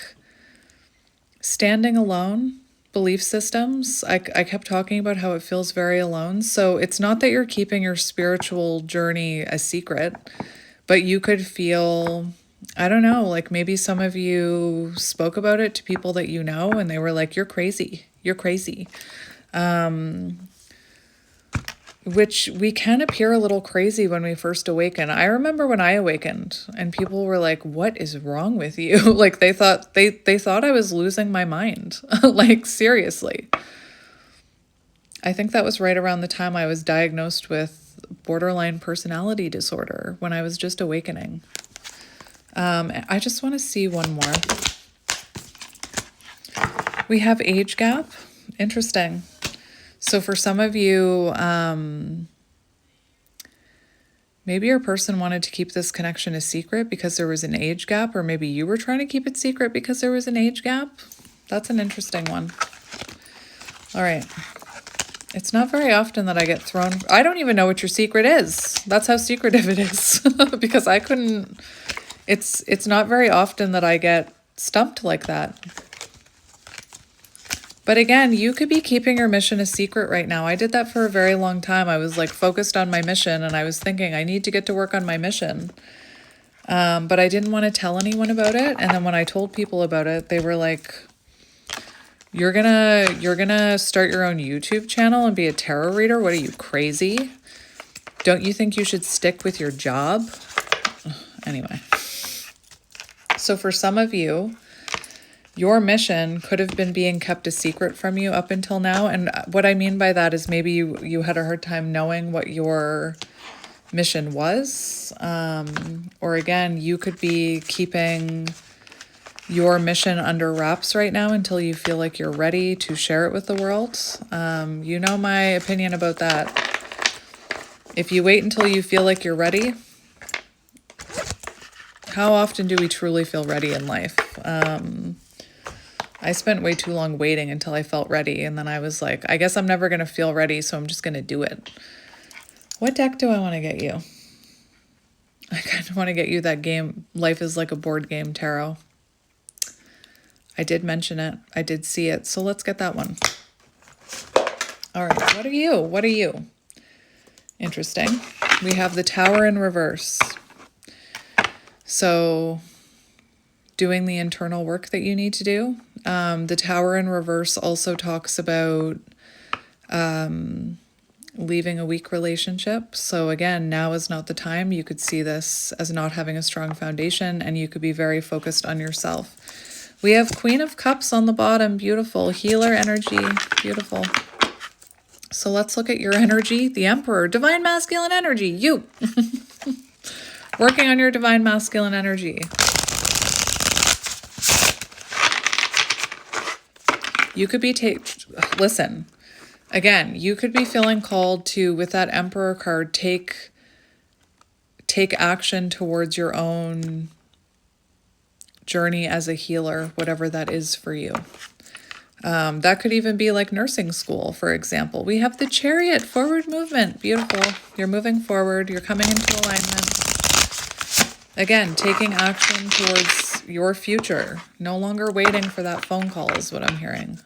standing alone. Belief systems. I kept talking about how it feels very alone. So it's not that you're keeping your spiritual journey a secret, but you could feel, I don't know, like maybe some of you spoke about it to people that you know, and they were like, you're crazy. You're crazy. which we can appear a little crazy when we first awaken. I remember when I awakened and people were like, what is wrong with you? Like they thought I was losing my mind. Like seriously. I think that was right around the time I was diagnosed with borderline personality disorder, when I was just awakening. I just want to see one more. We have age gap. Interesting. So for some of you, maybe your person wanted to keep this connection a secret because there was an age gap, or maybe you were trying to keep it secret because there was an age gap. That's an interesting one. All right. It's not very often that I get thrown. I don't even know what your secret is. That's how secretive it is. Because I couldn't, it's not very often that I get stumped like that. But again, you could be keeping your mission a secret right now. I did that for a very long time. I was like focused on my mission and I was thinking I need to get to work on my mission. But I didn't want to tell anyone about it. And then when I told people about it, they were like, you're gonna start your own YouTube channel and be a tarot reader? What are you, crazy? Don't you think you should stick with your job? Anyway. So for some of you, your mission could have been being kept a secret from you up until now. And what I mean by that is maybe you had a hard time knowing what your mission was. Or again, you could be keeping your mission under wraps right now until you feel like you're ready to share it with the world. You know my opinion about that. If you wait until you feel like you're ready, how often do we truly feel ready in life? I spent way too long waiting until I felt ready. And then I was like, I guess I'm never going to feel ready, so I'm just going to do it. What deck do I want to get you? I kind of want to get you that game, Life is Like a Board Game Tarot. I did mention it. I did see it. So let's get that one. All right. What are you? What are you? Interesting. We have the Tower in reverse. So doing the internal work that you need to do. The Tower in reverse also talks about leaving a weak relationship. So again, now is not the time. You could see this as not having a strong foundation, and you could be very focused on yourself. We have Queen of Cups on the bottom. Beautiful. Healer energy. Beautiful. So let's look at your energy. The Emperor. Divine masculine energy. You. Working on your divine masculine energy. You could be listen. Again, you could be feeling called to, with that Emperor card, take action towards your own journey as a healer, whatever that is for you. That could even be like nursing school, for example. We have the Chariot, forward movement. Beautiful. You're moving forward. You're coming into alignment. Again, taking action towards your future. No longer waiting for that phone call is what I'm hearing.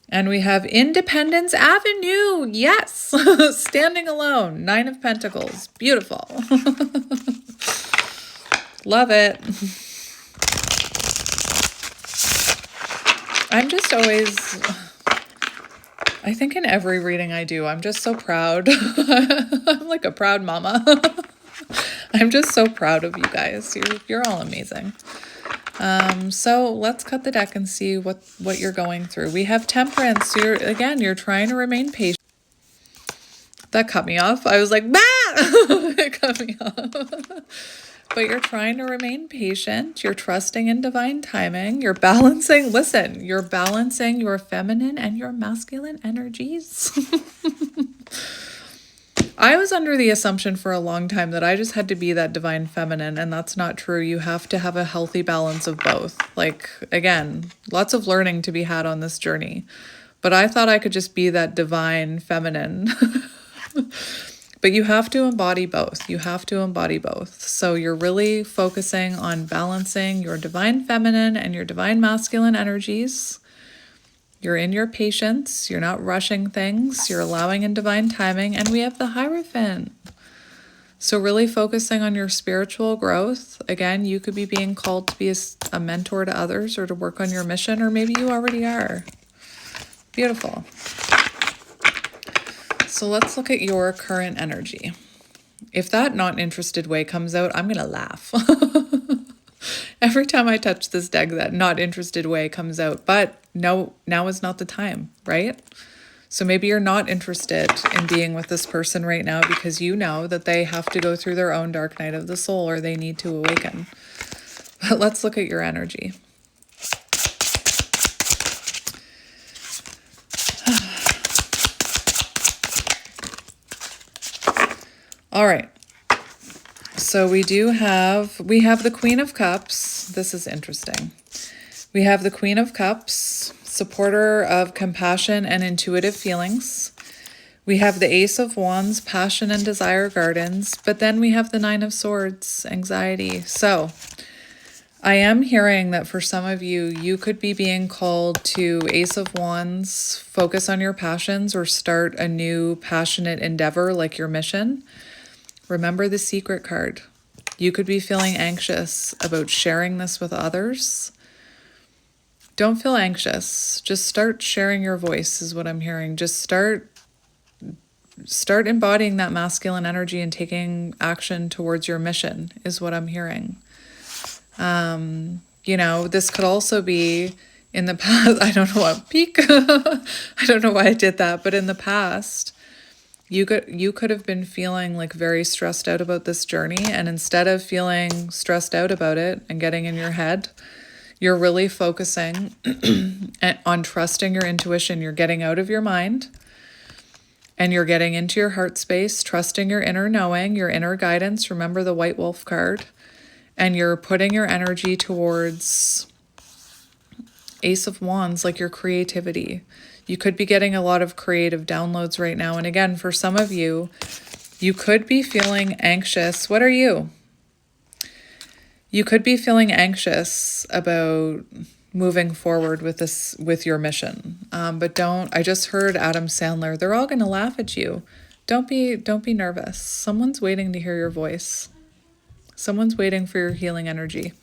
And we have Independence Avenue. Yes. Standing alone. 9 of Pentacles. Beautiful. Love it. I'm just always, I think in every reading I do, I'm just so proud. I'm like a proud mama. I'm just so proud of you guys. You're all amazing. So let's cut the deck and see what you're going through. We have Temperance. So you're trying to remain patient. That cut me off. I was like, bah! It cut me off. But you're trying to remain patient. You're trusting in divine timing. You're balancing, you're balancing your feminine and your masculine energies. I was under the assumption for a long time that I just had to be that divine feminine, and that's not true. You have to have a healthy balance of both. Like, again, lots of learning to be had on this journey. But I thought I could just be that divine feminine. But you have to embody both. You have to embody both. So you're really focusing on balancing your divine feminine and your divine masculine energies. You're in your patience. You're not rushing things. You're allowing in divine timing. And we have the Hierophant. So really focusing on your spiritual growth. Again, you could be being called to be a mentor to others or to work on your mission, or maybe you already are. Beautiful. So let's look at your current energy. If that not interested way comes out, I'm going to laugh. Every time I touch this deck, that not interested way comes out. But no, now is not the time, right? So maybe you're not interested in being with this person right now because you know that they have to go through their own dark night of the soul or they need to awaken. But let's look at your energy. All right. So we have the Queen of Cups. This is interesting. We have the Queen of Cups, supporter of compassion and intuitive feelings. We have the Ace of Wands, passion and desire gardens. But then we have the Nine of Swords, anxiety. So I am hearing that for some of you, you could be being called to Ace of Wands, focus on your passions or start a new passionate endeavor like your mission. Remember the Secret card. You could be feeling anxious about sharing this with others. Don't feel anxious. Just start sharing your voice is what I'm hearing. Just start embodying that masculine energy and taking action towards your mission is what I'm hearing. This could also be in the past. I don't know what peak. I don't know why I did that, but in the past, you could have been feeling like very stressed out about this journey, and instead of feeling stressed out about it and getting in your head, you're really focusing on trusting your intuition. You're getting out of your mind and you're getting into your heart space, trusting your inner knowing, your inner guidance. Remember the White Wolf card. And you're putting your energy towards Ace of Wands, like your creativity. You could be getting a lot of creative downloads right now. And again, for some of you, you could be feeling anxious. What are you? You could be feeling anxious about moving forward with this, with your mission. But I just heard Adam Sandler. They're all going to laugh at you. Don't be nervous. Someone's waiting to hear your voice. Someone's waiting for your healing energy.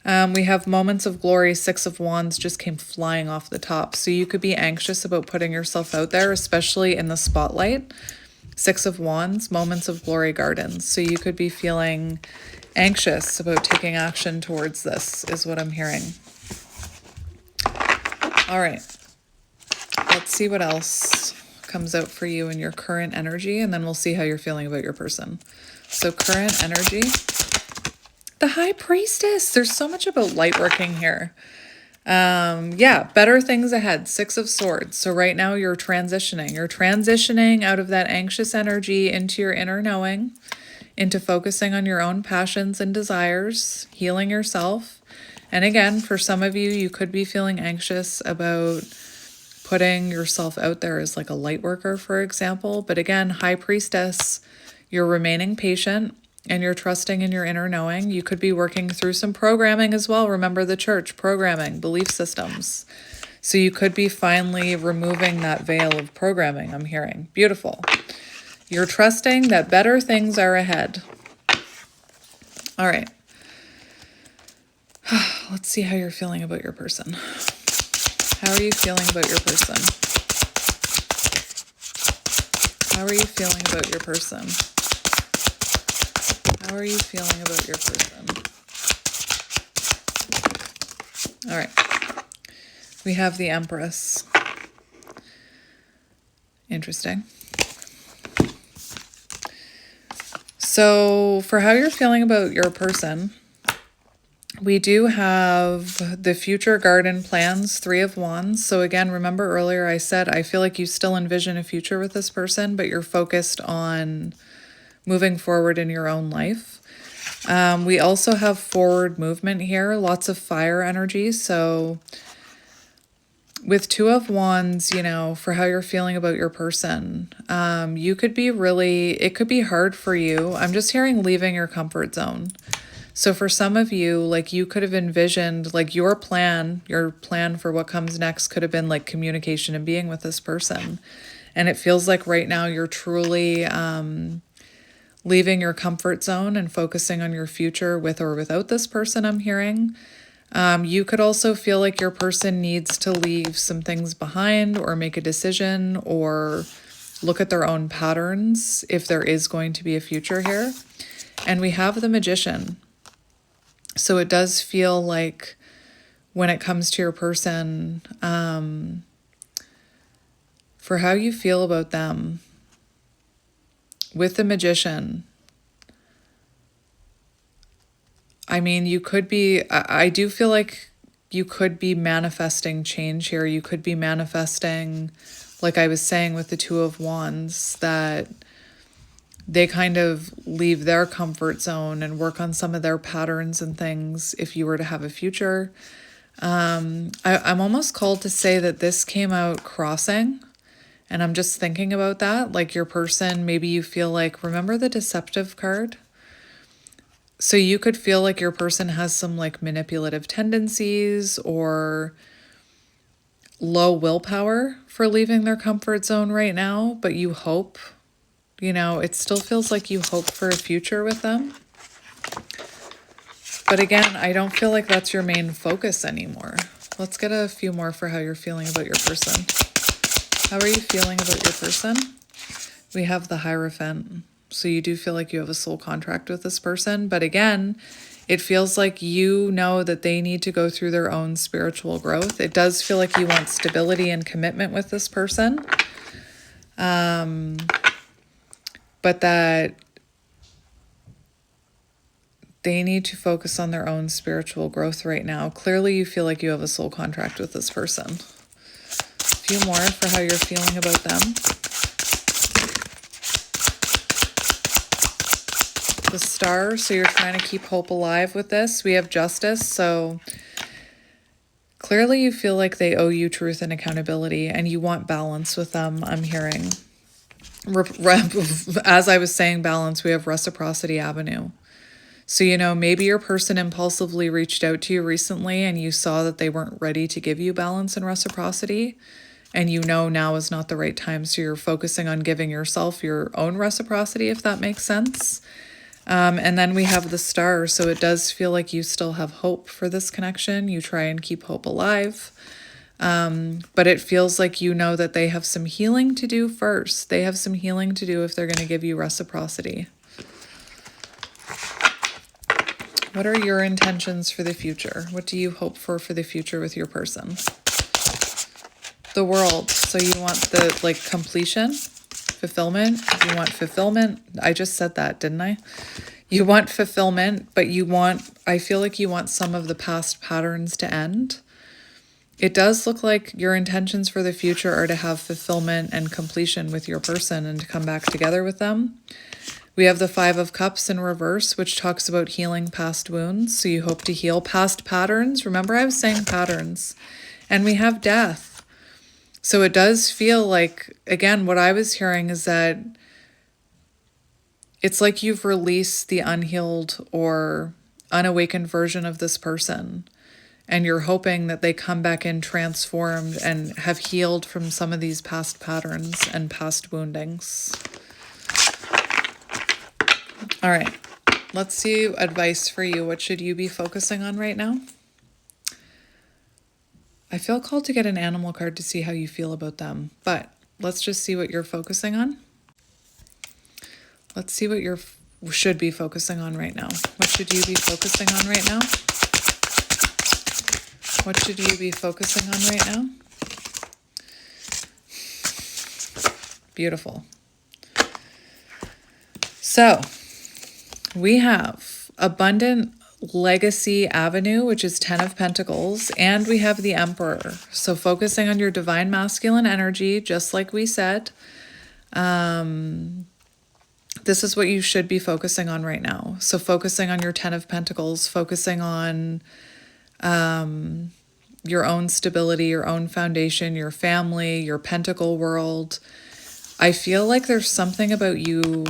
We have moments of glory. Six of Wands just came flying off the top. So you could be anxious about putting yourself out there, especially in the spotlight. Six of Wands, moments of glory gardens. So you could be feeling anxious about taking action towards this is what I'm hearing. All right. Let's see what else comes out for you in your current energy, and then we'll see how you're feeling about your person. So current energy. The High Priestess. There's so much about light working here. Better things ahead. Six of Swords. So right now you're transitioning. You're transitioning out of that anxious energy into your inner knowing, into focusing on your own passions and desires, healing yourself. And again, for some of you, you could be feeling anxious about putting yourself out there as like a light worker, for example. But again, High Priestess, you're remaining patient and you're trusting in your inner knowing. You could be working through some programming as well. Remember the church, programming, belief systems. So you could be finally removing that veil of programming, I'm hearing. Beautiful. You're trusting that better things are ahead. All right. Let's see how you're feeling about your person. How are you feeling about your person? How are you feeling about your person? How are you feeling about your person? All right. We have the Empress. Interesting. So for how you're feeling about your person, we do have the future garden plans, Three of Wands. So again, remember earlier I said, I feel like you still envision a future with this person, but you're focused on moving forward in your own life. We also have forward movement here, lots of fire energy. So with Two of Wands, for how you're feeling about your person, you could be it could be hard for you. I'm just hearing leaving your comfort zone. So for some of you, like you could have envisioned like your plan for what comes next could have been like communication and being with this person. And it feels like right now you're truly leaving your comfort zone and focusing on your future with or without this person, I'm hearing. You could also feel like your person needs to leave some things behind or make a decision or look at their own patterns if there is going to be a future here. And we have the Magician. So it does feel like when it comes to your person, for how you feel about them, with the Magician, I mean, you could be, I do feel like you could be manifesting change here. You could be manifesting, like I was saying with the Two of Wands, that they kind of leave their comfort zone and work on some of their patterns and things if you were to have a future. I'm almost called to say that this came out crossing, and I'm just thinking about that. Like your person, maybe you feel like, remember the deceptive card? So you could feel like your person has some like manipulative tendencies or low willpower for leaving their comfort zone right now, but you hope, it still feels like you hope for a future with them. But again, I don't feel like that's your main focus anymore. Let's get a few more for how you're feeling about your person. How are you feeling about your person? We have the Hierophant. So you do feel like you have a soul contract with this person. But again, it feels like you know that they need to go through their own spiritual growth. It does feel like you want stability and commitment with this person. But that they need to focus on their own spiritual growth right now. Clearly, you feel like you have a soul contract with this person. A few more for how you're feeling about them. The Star, so you're trying to keep hope alive with this. We have Justice, so clearly you feel like they owe you truth and accountability, and you want balance with them, I'm hearing. As I was saying balance, we have Reciprocity Avenue. So, maybe your person impulsively reached out to you recently and you saw that they weren't ready to give you balance and reciprocity, and now is not the right time, so you're focusing on giving yourself your own reciprocity, if that makes sense. And then we have the Star, so it does feel like you still have hope for this connection. You try and keep hope alive. But it feels like that they have some healing to do first. They have some healing to do if they're going to give you reciprocity. What are your intentions for the future? What do you hope for the future with your person? The World. So you want the completion, fulfillment. You want fulfillment. I just said that, didn't I? You want fulfillment, but I feel like you want some of the past patterns to end. It does look like your intentions for the future are to have fulfillment and completion with your person and to come back together with them. We have the Five of Cups in reverse, which talks about healing past wounds. So you hope to heal past patterns. Remember, I was saying patterns. And we have Death. So it does feel like, again, what I was hearing is that it's like you've released the unhealed or unawakened version of this person. And you're hoping that they come back in transformed and have healed from some of these past patterns and past woundings. All right, let's see advice for you. What should you be focusing on right now? I feel called to get an animal card to see how you feel about them, but let's just see what you're focusing on. Let's see what you should be focusing on right now. What should you be focusing on right now? What should you be focusing on right now? Beautiful. So we have Abundant Legacy Avenue, which is 10 of Pentacles, and we have the Emperor. So focusing on your divine masculine energy, just like we said. This is what you should be focusing on right now. So focusing on your 10 of Pentacles, focusing on your own stability, your own foundation, your family, your pentacle world. I feel like there's something about you,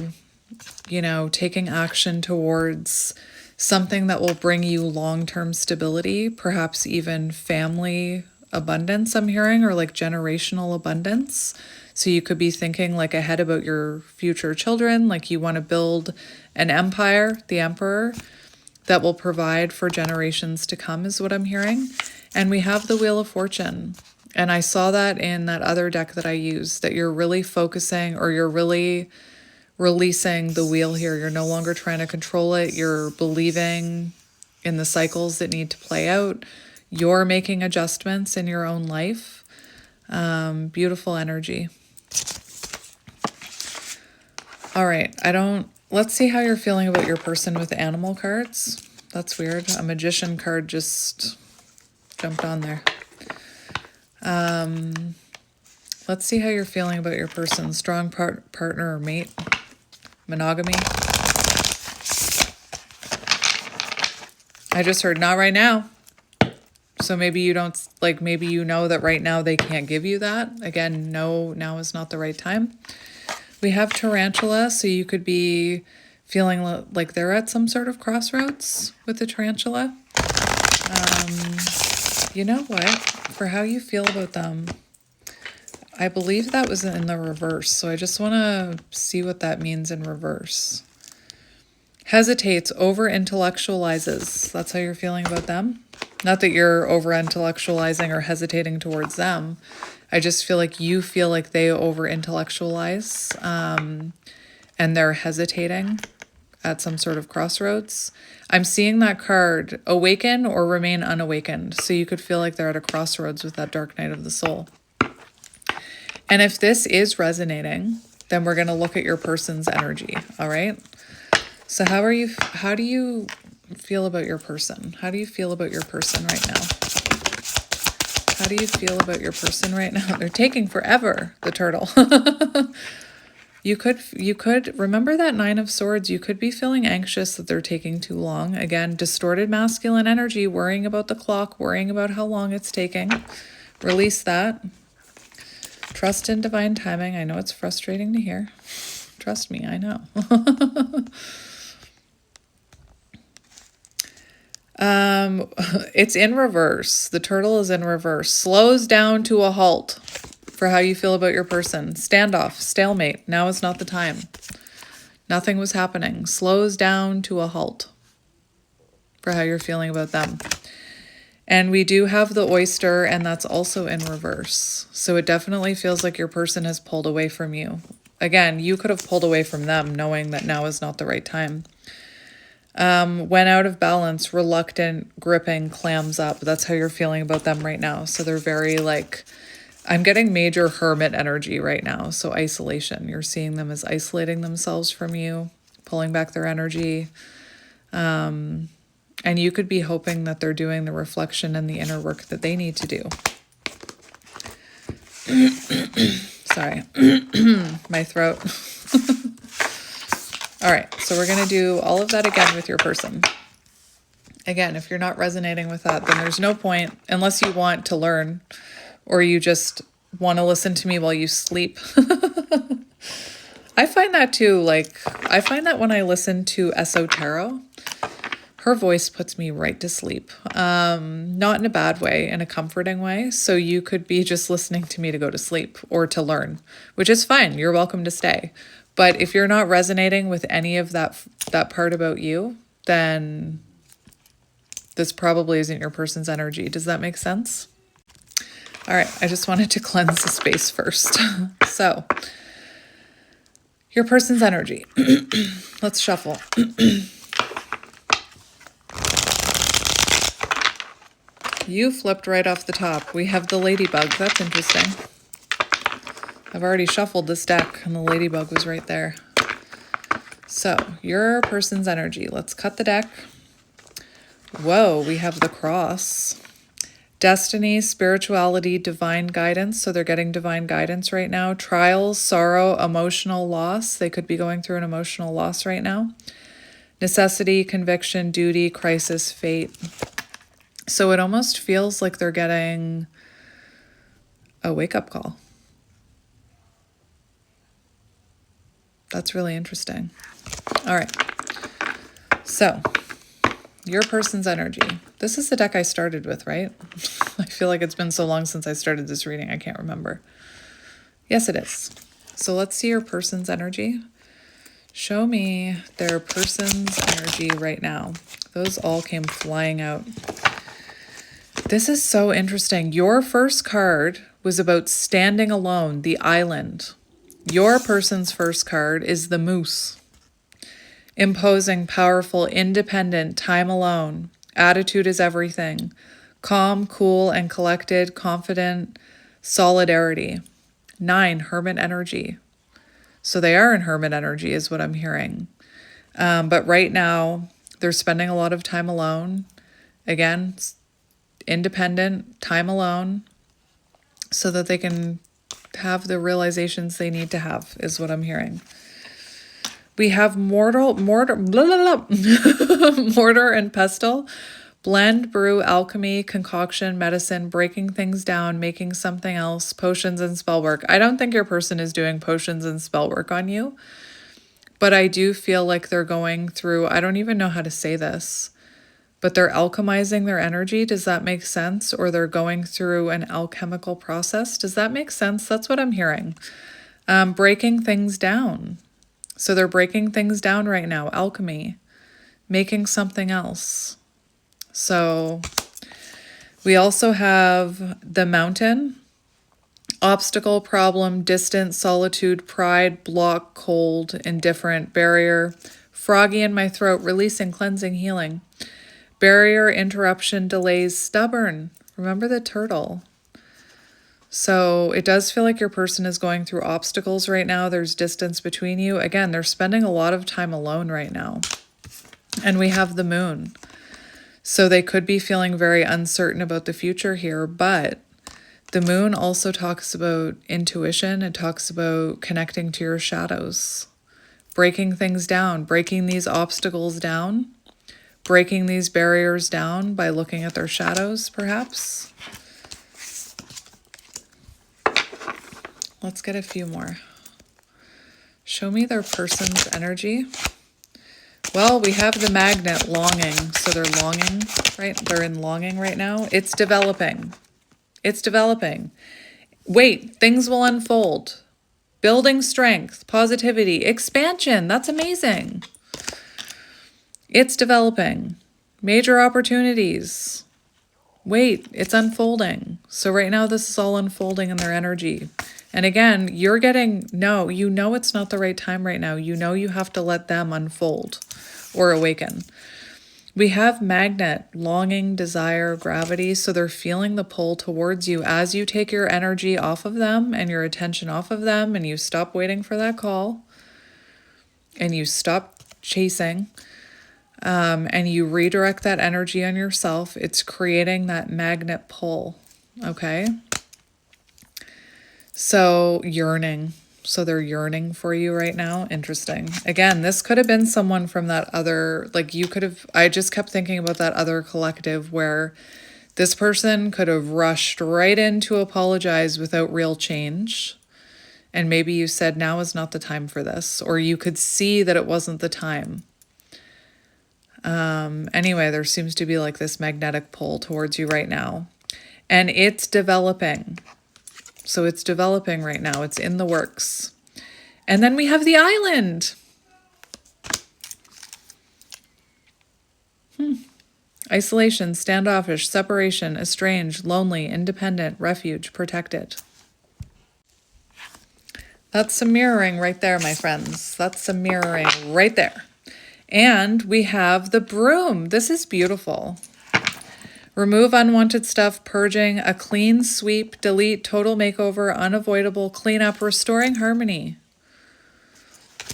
taking action towards something that will bring you long-term stability, perhaps even family abundance, I'm hearing, or generational abundance. So you could be thinking ahead about your future children, you want to build an empire, the Emperor, that will provide for generations to come is what I'm hearing. And we have the Wheel of Fortune. And I saw that in that other deck that I used, that you're really focusing, or you're really releasing the wheel here. You're no longer trying to control it. You're believing in the cycles that need to play out. You're making adjustments in your own life. Beautiful energy. All right. Let's see how you're feeling about your person with animal cards. That's weird. A magician card just jumped on there. Let's see how you're feeling about your person. Strong partner or mate. Monogamy. I just heard not right now. So maybe you don't, like, maybe you know that right now they can't give you that. Again, no, now is not the right time. We have tarantula, so you could be feeling like they're at some sort of crossroads with the tarantula. You know what? For how you feel about them, I believe that was in the reverse, so I just want to see what that means in reverse. Hesitates, over-intellectualizes. That's how you're feeling about them? Not that you're over-intellectualizing or hesitating towards them. I just feel like you feel like they over-intellectualize, and they're hesitating at some sort of crossroads. I'm seeing that card, awaken or remain unawakened. So you could feel like they're at a crossroads with that dark night of the soul. And if this is resonating, then we're going to look at your person's energy. All right. So how do you feel about your person? How do you feel about your person right now? How do you feel about your person right now? They're taking forever, the turtle. You could remember that Nine of Swords. You could be feeling anxious that they're taking too long. Again, distorted masculine energy, worrying about the clock, worrying about how long it's taking. Release that. Trust in divine timing. I know it's frustrating to hear. Trust me, I know. It's in reverse. The turtle is in reverse. Slows down to a halt for how you feel about your person. Standoff, stalemate. Now is not the time. Nothing was happening. Slows down to a halt for how you're feeling about them. And we do have the oyster, and that's also in reverse. So it definitely feels like your person has pulled away from you. Again, you could have pulled away from them knowing that now is not the right time. When out of balance, reluctant, gripping, clams up. That's how you're feeling about them right now. So they're very like, I'm getting major hermit energy right now. So isolation. You're seeing them as isolating themselves from you, pulling back their energy. And you could be hoping that they're doing the reflection and the inner work that they need to do. Sorry, my throat. All right, so we're going to do all of that again with your person. Again, if you're not resonating with that, then there's no point, unless you want to learn or you just want to listen to me while you sleep. I find that too, I find that when I listen to Esotero, her voice puts me right to sleep. Not in a bad way, in a comforting way. So you could be just listening to me to go to sleep or to learn, which is fine. You're welcome to stay. But if you're not resonating with any of that part about you, then this probably isn't your person's energy. Does that make sense? All right, I just wanted to cleanse the space first. So, your person's energy. Let's shuffle. You flipped right off the top. We have the ladybug. That's interesting. I've already shuffled this deck and the ladybug was right there. So, your person's energy. Let's cut the deck. Whoa, we have the cross. Destiny, spirituality, divine guidance. So they're getting divine guidance right now. Trials, sorrow, emotional loss. They could be going through an emotional loss right now. Necessity, conviction, duty, crisis, fate. So it almost feels like they're getting a wake-up call. That's really interesting. All right. So, your person's energy. This is the deck I started with, right? I feel like it's been so long since I started this reading, I can't remember. Yes, it is. So let's see your person's energy. Show me their person's energy right now. Those all came flying out. This is so interesting. Your first card was about standing alone, the island. Your person's first card is the moose. Imposing, powerful, independent, time alone. Attitude is everything. Calm, cool, and collected, confident, solidarity. 9, hermit energy. So they are in hermit energy is what I'm hearing. But right now, they're spending a lot of time alone. Again, independent, time alone, so that they can have the realizations they need to have, is what I'm hearing. We have mortar and pestle, blend, brew, alchemy, concoction, medicine, breaking things down, making something else, potions and spell work. I don't think your person is doing potions and spell work on you, but I do feel like they're going through, I don't even know how to say this, but they're alchemizing their energy. Does that make sense? Or they're going through an alchemical process. Does that make sense? That's what I'm hearing. Breaking things down. So they're breaking things down right now. Alchemy. Making something else. So we also have the mountain. Obstacle, problem, distance, solitude, pride, block, cold, indifferent, barrier. Froggy in my throat. Releasing, cleansing, healing. Barrier, interruption, delays, stubborn. Remember the turtle. So it does feel like your person is going through obstacles right now. There's distance between you. Again, they're spending a lot of time alone right now. And we have the moon. So they could be feeling very uncertain about the future here, but the moon also talks about intuition. It talks about connecting to your shadows, breaking things down, breaking these obstacles down. Breaking these barriers down by looking at their shadows, perhaps. Let's get a few more. Show me their person's energy. Well, we have the magnet, longing. So they're longing, right? They're in longing right now. It's developing. It's developing. Wait, things will unfold. Building strength, positivity, expansion. That's amazing. It's developing. Major opportunities. Wait, it's unfolding. So right now this is all unfolding in their energy. And again, you're getting, no, you know it's not the right time right now. You know you have to let them unfold or awaken. We have magnet, longing, desire, gravity. So they're feeling the pull towards you as you take your energy off of them and your attention off of them and you stop waiting for that call and you stop chasing. And you redirect that energy on yourself. It's creating that magnet pull. Okay. So yearning. So they're yearning for you right now. Interesting. Again, this could have been someone from that other, like you could have, I just kept thinking about that other collective where this person could have rushed right in to apologize without real change. And maybe you said, now is not the time for this. Or you could see that it wasn't the time. Anyway, there seems to be like this magnetic pull towards you right now. And it's developing. So it's developing right now. It's in the works. And then we have the island. Isolation, standoffish, separation, estranged, lonely, independent, refuge, protected. That's some mirroring right there, my friends. That's some mirroring right there. And we have the broom. This is beautiful. Remove unwanted stuff, purging, a clean sweep, delete, total makeover, unavoidable, cleanup, restoring harmony.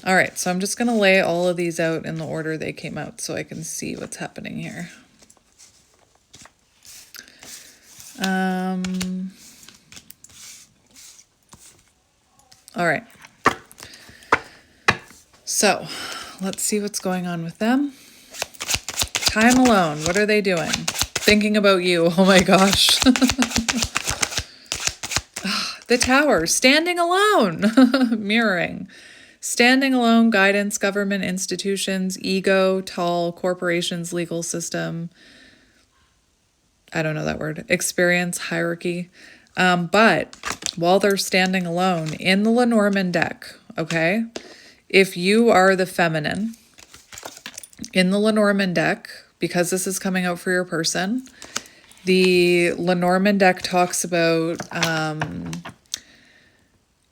All right, so I'm just going to lay all of these out in the order they came out so I can see what's happening here. All right. So let's see what's going on with them. Time alone. What are they doing? Thinking about you. Oh my gosh. The Tower. Standing alone. Mirroring. Standing alone. Guidance. Government institutions. Ego. Tall. Corporations. Legal system. I don't know that word. Experience. Hierarchy. But while they're standing alone in the Lenormand deck, okay, if you are the feminine in the Lenormand deck, because this is coming out for your person, The Lenormand deck talks about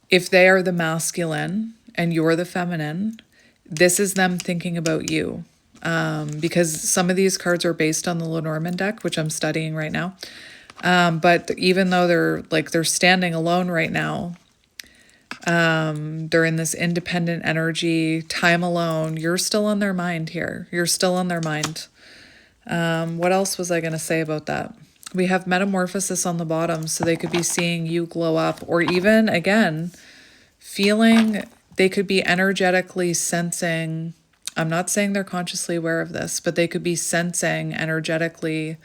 if they are the masculine and you're the feminine, this is them thinking about you. Because some of these cards are based on the Lenormand deck, which I'm studying right now. But even though they're standing alone right now, they're in this independent energy, time alone, you're still on their mind here. You're still on their mind. What else was I going to say about that? We have metamorphosis on the bottom, so they could be seeing you glow up, or even, again, feeling, they could be energetically sensing. I'm not saying they're consciously aware of this, but they could be sensing energetically.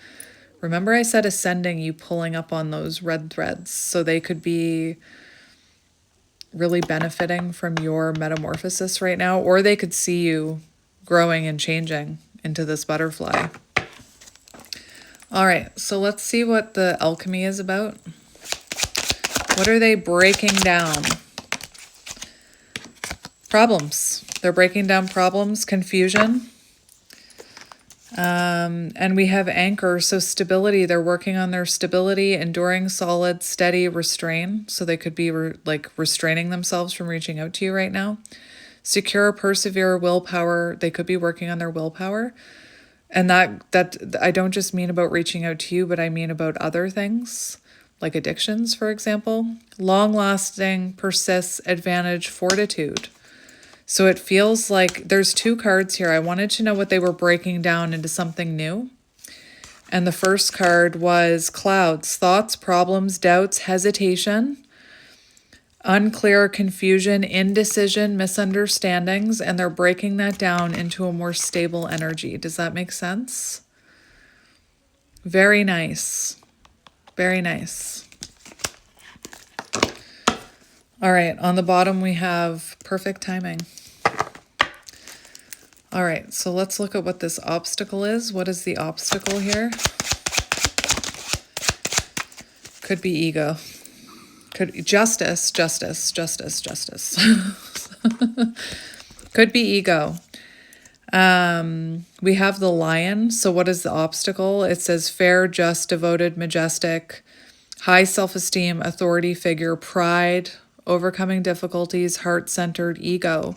Remember I said ascending, you pulling up on those red threads. So they could be really benefiting from your metamorphosis right now, or they could see you growing and changing into this butterfly. All right, so let's see what the alchemy is about. What are they breaking down? Problems. They're breaking down problems, confusion. And we have anchor, so stability. They're working on their stability, enduring, solid, steady, restrain. So they could be restraining themselves from reaching out to you right now. Secure, persevere, willpower. They could be working on their willpower. And that I don't just mean about reaching out to you, but I mean about other things, like addictions, for example. Long-lasting, persists, advantage, fortitude. So it feels like there's two cards here. I wanted to know what they were breaking down into something new. And the first card was clouds, thoughts, problems, doubts, hesitation, unclear, confusion, indecision, misunderstandings, and they're breaking that down into a more stable energy. Does that make sense? Very nice. Very nice. All right, on the bottom we have perfect timing. All right, so let's look at what this obstacle is. What is the obstacle here? Could be ego. Justice. Could be ego. We have the lion. So what is the obstacle? It says fair, just, devoted, majestic, high self-esteem, authority figure, pride, overcoming difficulties, heart-centered, ego.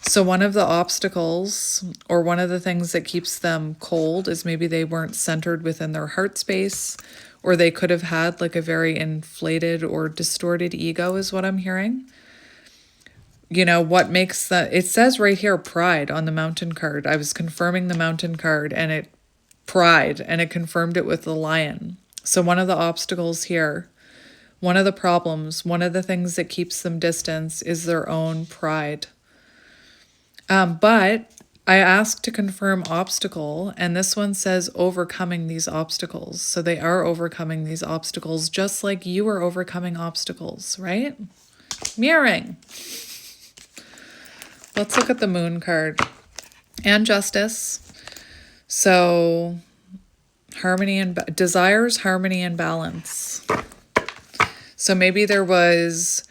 So one of the obstacles, or one of the things that keeps them cold, is maybe they weren't centered within their heart space, or they could have had like a very inflated or distorted ego, is what I'm hearing. You know, what makes that, it says right here, pride on the mountain card. I was confirming the mountain card, and it pride, and it confirmed it with the lion. So one of the obstacles here, one of the problems, one of the things that keeps them distance is their own pride. But I asked to confirm obstacle, and this one says overcoming these obstacles. So they are overcoming these obstacles just like you are overcoming obstacles, right? Mirroring. Let's look at the moon card and justice. So harmony and desires, harmony and balance. So maybe there was,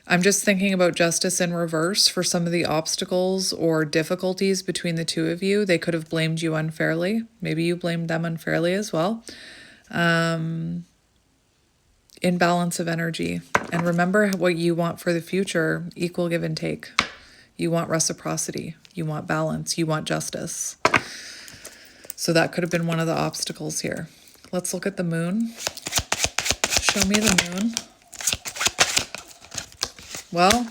I'm just thinking about justice in reverse for some of the obstacles or difficulties between the two of you. They could have blamed you unfairly. Maybe you blamed them unfairly as well. Imbalance of energy. And remember what you want for the future, equal give and take. You want reciprocity. You want balance. You want justice. So that could have been one of the obstacles here. Let's look at the moon. Show me the moon. Well,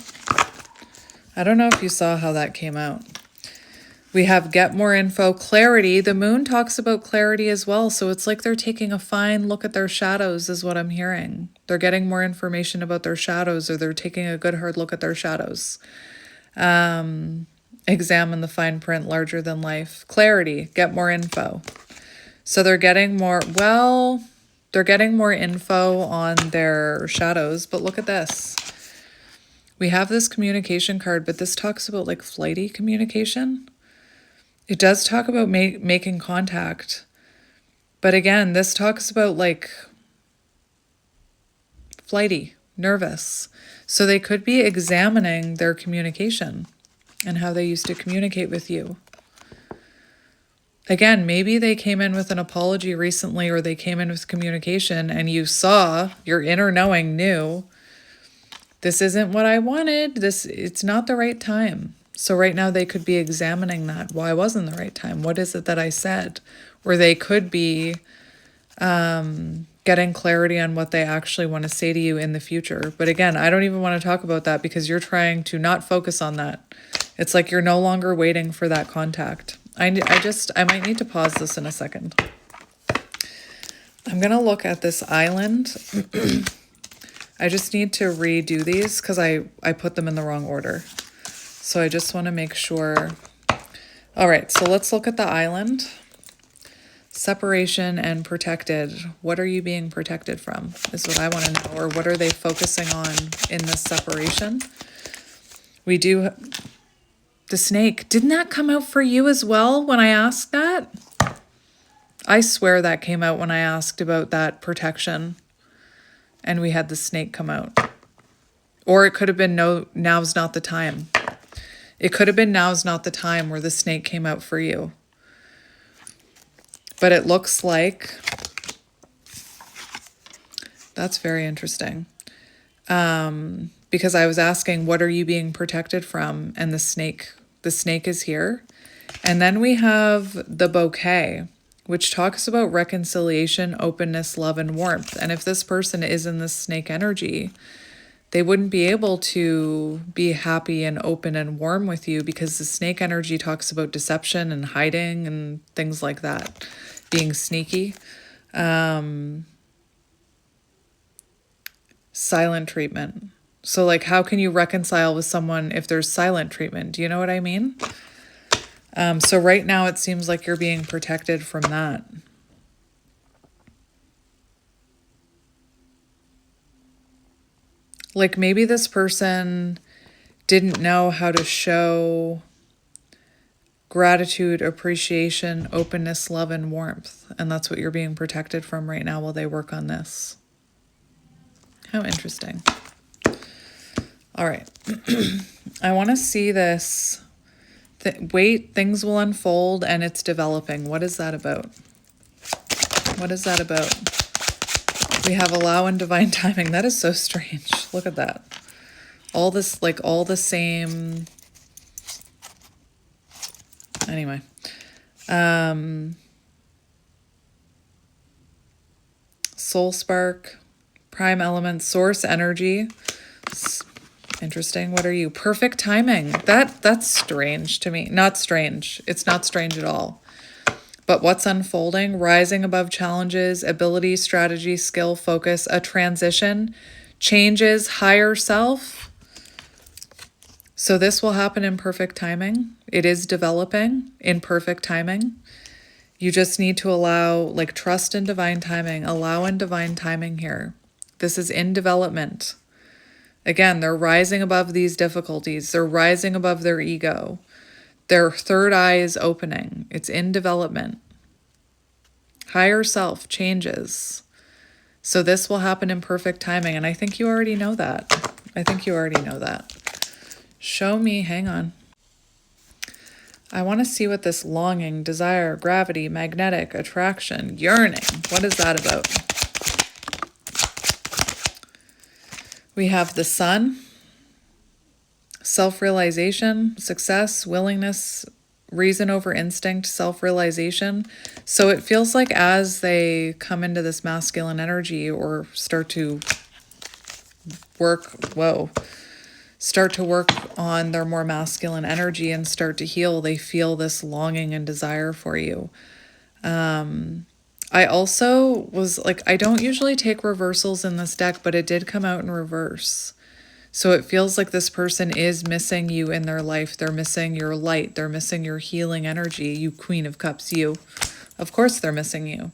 I don't know if you saw how that came out. We have get more info, clarity. The moon talks about clarity as well. So it's like they're taking a fine look at their shadows is what I'm hearing. They're getting more information about their shadows, or they're taking a good hard look at their shadows. Examine the fine print, larger than life. Clarity, get more info. So they're getting more, well, they're getting more info on their shadows, but look at this. We have this communication card, but this talks about like flighty communication. It does talk about making contact. But again, this talks about like flighty, nervous. So they could be examining their communication and how they used to communicate with you. Again, maybe they came in with an apology recently, or they came in with communication and you saw, your inner knowing knew, this isn't what I wanted. It's not the right time. So right now they could be examining that. Why wasn't the right time? What is it that I said? Or they could be getting clarity on what they actually want to say to you in the future. But again, I don't even want to talk about that because you're trying to not focus on that. It's like you're no longer waiting for that contact. I might need to pause this in a second. I'm going to look at this island. I just need to redo these because I put them in the wrong order. So I just want to make sure. All right, so let's look at the island. Separation and protected. What are you being protected from is what I want to know. Or what are they focusing on in this separation? We do... The snake. Didn't that come out for you as well when I asked that? I swear that came out when I asked about that protection. And we had the snake come out. Or it could have been no, now's not the time. It could have been now's not the time where the snake came out for you. But it looks like, that's very interesting. Because I was asking, what are you being protected from? And the snake is here. And then we have the bouquet, which talks about reconciliation, openness, love, and warmth. And if this person is in this snake energy, they wouldn't be able to be happy and open and warm with you because the snake energy talks about deception and hiding and things like that, being sneaky. Silent treatment. So like, how can you reconcile with someone if there's silent treatment? Do you know what I mean? So right now it seems like you're being protected from that. Like maybe this person didn't know how to show gratitude, appreciation, openness, love, and warmth. And that's what you're being protected from right now while they work on this. How interesting. All right. I want to see this. Wait, things will unfold and it's developing. What is that about? What is that about? We have allow and divine timing. That is so strange. Look at that. All this, like all the same. Anyway. Soul spark, prime element, source energy. Interesting. What are you? Perfect timing. That's strange to me. Not strange. It's not strange at all. But what's unfolding? Rising above challenges, ability, strategy, skill, focus, a transition, changes, higher self. So this will happen in perfect timing. It is developing in perfect timing. You just need to allow, like, trust in divine timing. Allow in divine timing here. This is in development. Again, they're rising above these difficulties. They're rising above their ego. Their third eye is opening. It's in development. Higher self changes. So this will happen in perfect timing. And I think you already know that. I think you already know that. Show me, hang on. I want to see what this longing, desire, gravity, magnetic, attraction, yearning, what is that about? We have the sun, self-realization, success, willingness, reason over instinct, self-realization. So it feels like as they come into this masculine energy or start to work on their more masculine energy and start to heal, they feel this longing and desire for you. I also was like, I don't usually take reversals in this deck, but it did come out in reverse. So it feels like this person is missing you in their life. They're missing your light. They're missing your healing energy. You Queen of Cups, you. Of course they're missing you.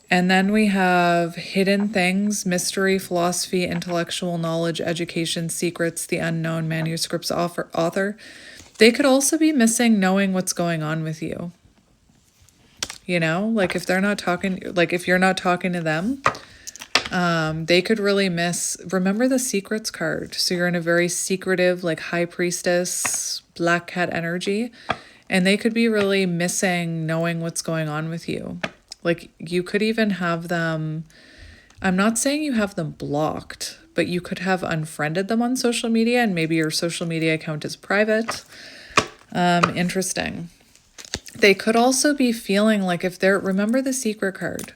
And then we have hidden things, mystery, philosophy, intellectual knowledge, education, secrets, the unknown, manuscripts, author. They could also be missing knowing what's going on with you. You know, like if they're not talking, like if you're not talking to them, they could really miss, remember the secrets card. So you're in a very secretive, like high priestess, black cat energy. And they could be really missing knowing what's going on with you. Like you could even have them, I'm not saying you have them blocked, but you could have unfriended them on social media and maybe your social media account is private. Interesting. They could also be feeling like if they're, remember the secret card.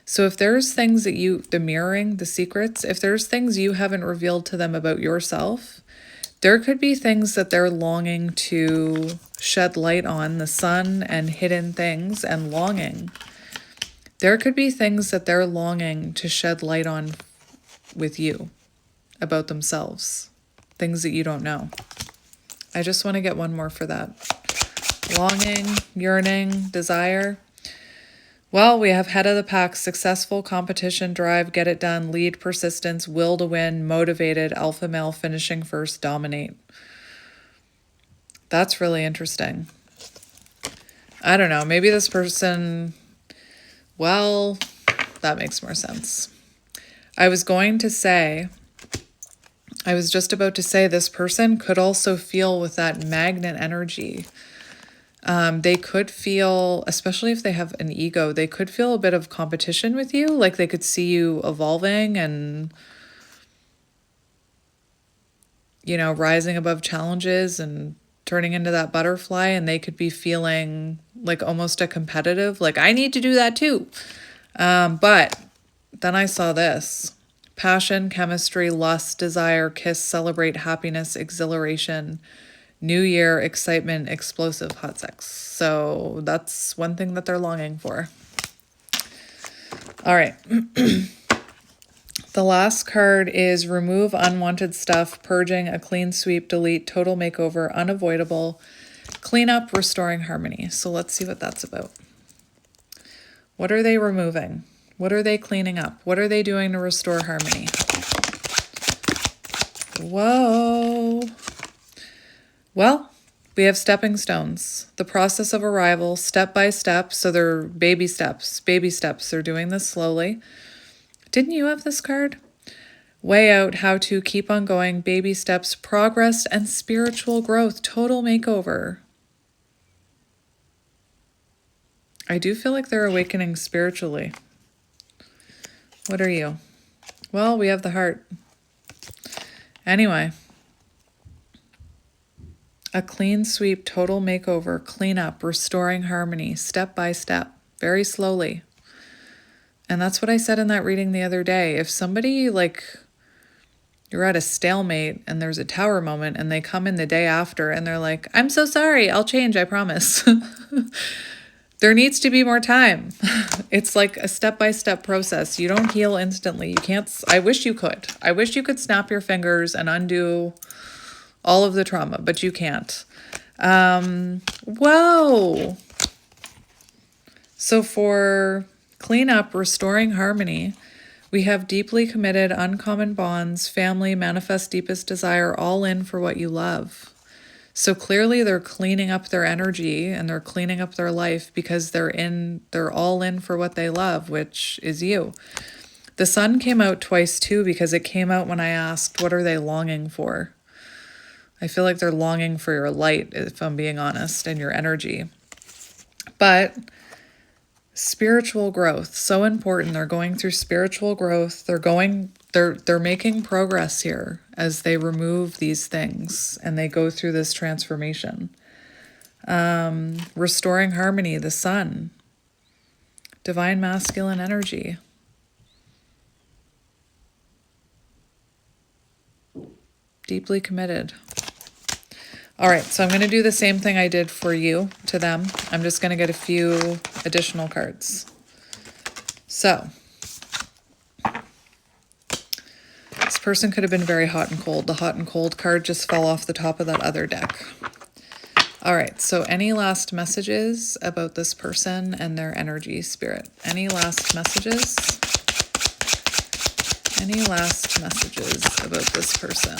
So if there's things that you, the mirroring, the secrets, if there's things you haven't revealed to them about yourself, there could be things that they're longing to shed light on, the sun and hidden things and longing. There could be things that they're longing to shed light on with you about themselves, things that you don't know. I just want to get one more for that. Longing, yearning, desire. Well, we have head of the pack, successful, competition, drive, get it done, lead, persistence, will to win, motivated, alpha male, finishing first, dominate. That's really interesting. I don't know. Maybe this person, well, that makes more sense. I was just about to say this person could also feel with that magnet energy. They could feel, especially if they have an ego, they could feel a bit of competition with you. Like they could see you evolving and, rising above challenges and turning into that butterfly. And they could be feeling like almost a competitive, like I need to do that too. But then I saw this: passion, chemistry, lust, desire, kiss, celebrate, happiness, exhilaration, New Year, excitement, explosive, hot sex. So that's one thing that they're longing for. All right. The last card is remove unwanted stuff, purging, a clean sweep, delete, total makeover, unavoidable, clean up, restoring harmony. So let's see what that's about. What are they removing? What are they cleaning up? What are they doing to restore harmony? Whoa. Well, we have stepping stones, the process of arrival, step by step. So they're baby steps. They're doing this slowly. Didn't you have this card? Way out, how to keep on going, baby steps, progress, and spiritual growth, total makeover. I do feel like they're awakening spiritually. What are you? Well, we have the heart. Anyway. A clean sweep, total makeover, clean up, restoring harmony, step by step, very slowly. And that's what I said in that reading the other day. If somebody, like, you're at a stalemate and there's a tower moment and they come in the day after and they're like, I'm so sorry, I'll change, I promise. There needs to be more time. It's like a step-by-step process. You don't heal instantly. You can't, I wish you could. I wish you could snap your fingers and undo all of the trauma, but you can't. Whoa. So for cleanup, restoring harmony, we have deeply committed, uncommon bonds, family, manifest deepest desire, all in for what you love. So clearly they're cleaning up their energy and they're cleaning up their life because they're all in for what they love, which is you. The sun came out twice too, because it came out when I asked, what are they longing for? I feel like they're longing for your light, if I'm being honest, and your energy. But spiritual growth, so important. They're going through spiritual growth. They're making progress here as they remove these things and they go through this transformation. Restoring harmony, the sun, divine masculine energy. Deeply committed. All right, so I'm going to do the same thing I did for you to them. I'm just going to get a few additional cards. So, this person could have been very hot and cold. The hot and cold card just fell off the top of that other deck. All right, so any last messages about this person and their energy, spirit? Any last messages? Any last messages about this person?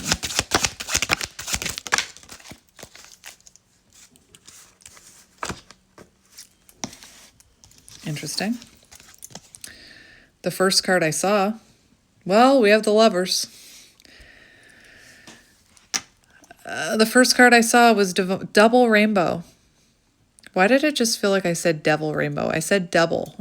Interesting. The first card I saw, well, we have the lovers. The first card I saw was double rainbow. Why did it just feel like I said devil rainbow? I said double.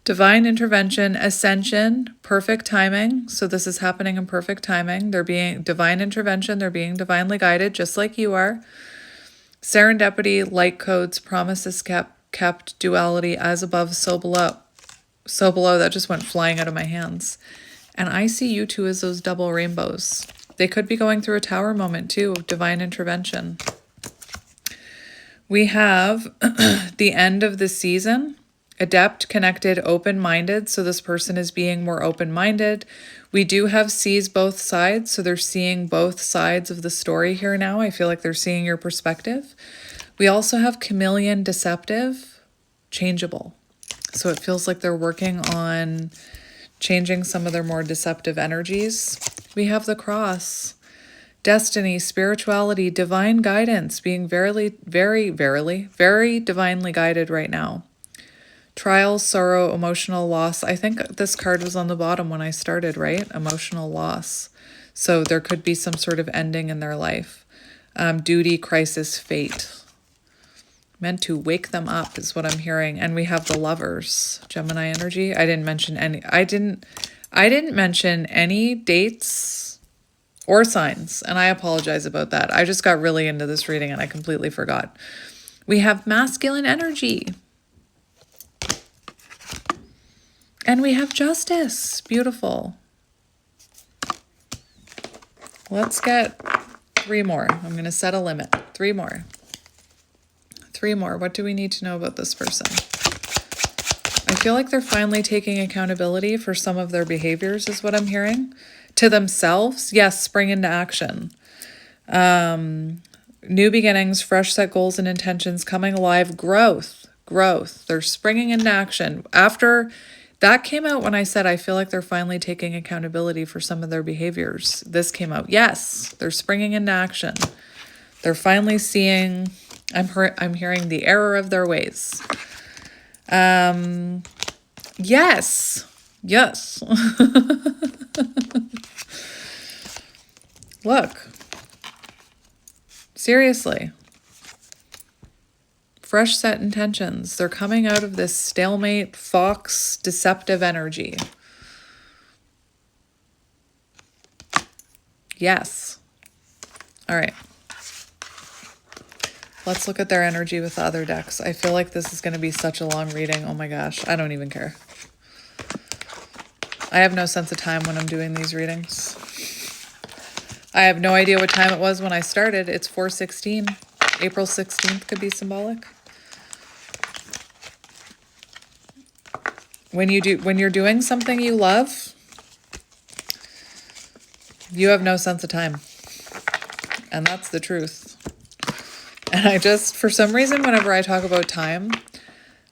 Divine intervention, ascension, perfect timing. So this is happening in perfect timing. They're being divine intervention. They're being divinely guided, just like you are. Serendipity, light codes, promises kept, duality, as above, so below. So below, that just went flying out of my hands. And I see you two as those double rainbows. They could be going through a tower moment too, of divine intervention. We have the end of the season, adept, connected, open-minded. So this person is being more open-minded. We do have sees both sides. So they're seeing both sides of the story here now. I feel like they're seeing your perspective. We also have chameleon, deceptive, changeable. So it feels like they're working on changing some of their more deceptive energies. We have the cross, destiny, spirituality, divine guidance, being very divinely guided right now. Trials, sorrow, emotional loss. I think this card was on the bottom when I started, right? Emotional loss. So there could be some sort of ending in their life. Duty, crisis, fate. Meant to wake them up is what I'm hearing. And we have the lovers, Gemini energy. I didn't mention any dates or signs, and I apologize about that. I just got really into this reading and I completely forgot. We have masculine energy. And we have justice. Beautiful. Let's get 3 more. I'm going to set a limit. 3 more. 3 more. What do we need to know about this person? I feel like they're finally taking accountability for some of their behaviors is what I'm hearing. To themselves, yes, spring into action. New beginnings, fresh set goals and intentions, coming alive, growth. They're springing into action. After that came out when I said I feel like they're finally taking accountability for some of their behaviors. This came out. Yes, they're springing into action. They're finally seeing, I'm hearing the error of their ways. Yes. Look, seriously, fresh set intentions. They're coming out of this stalemate, fox, deceptive energy. Yes. All right. Let's look at their energy with the other decks. I feel like this is going to be such a long reading. Oh my gosh. I don't even care. I have no sense of time when I'm doing these readings. I have no idea what time it was when I started. It's 4:16. April 16th could be symbolic. When you're doing something you love, you have no sense of time. And that's the truth. And I just, for some reason, whenever I talk about time,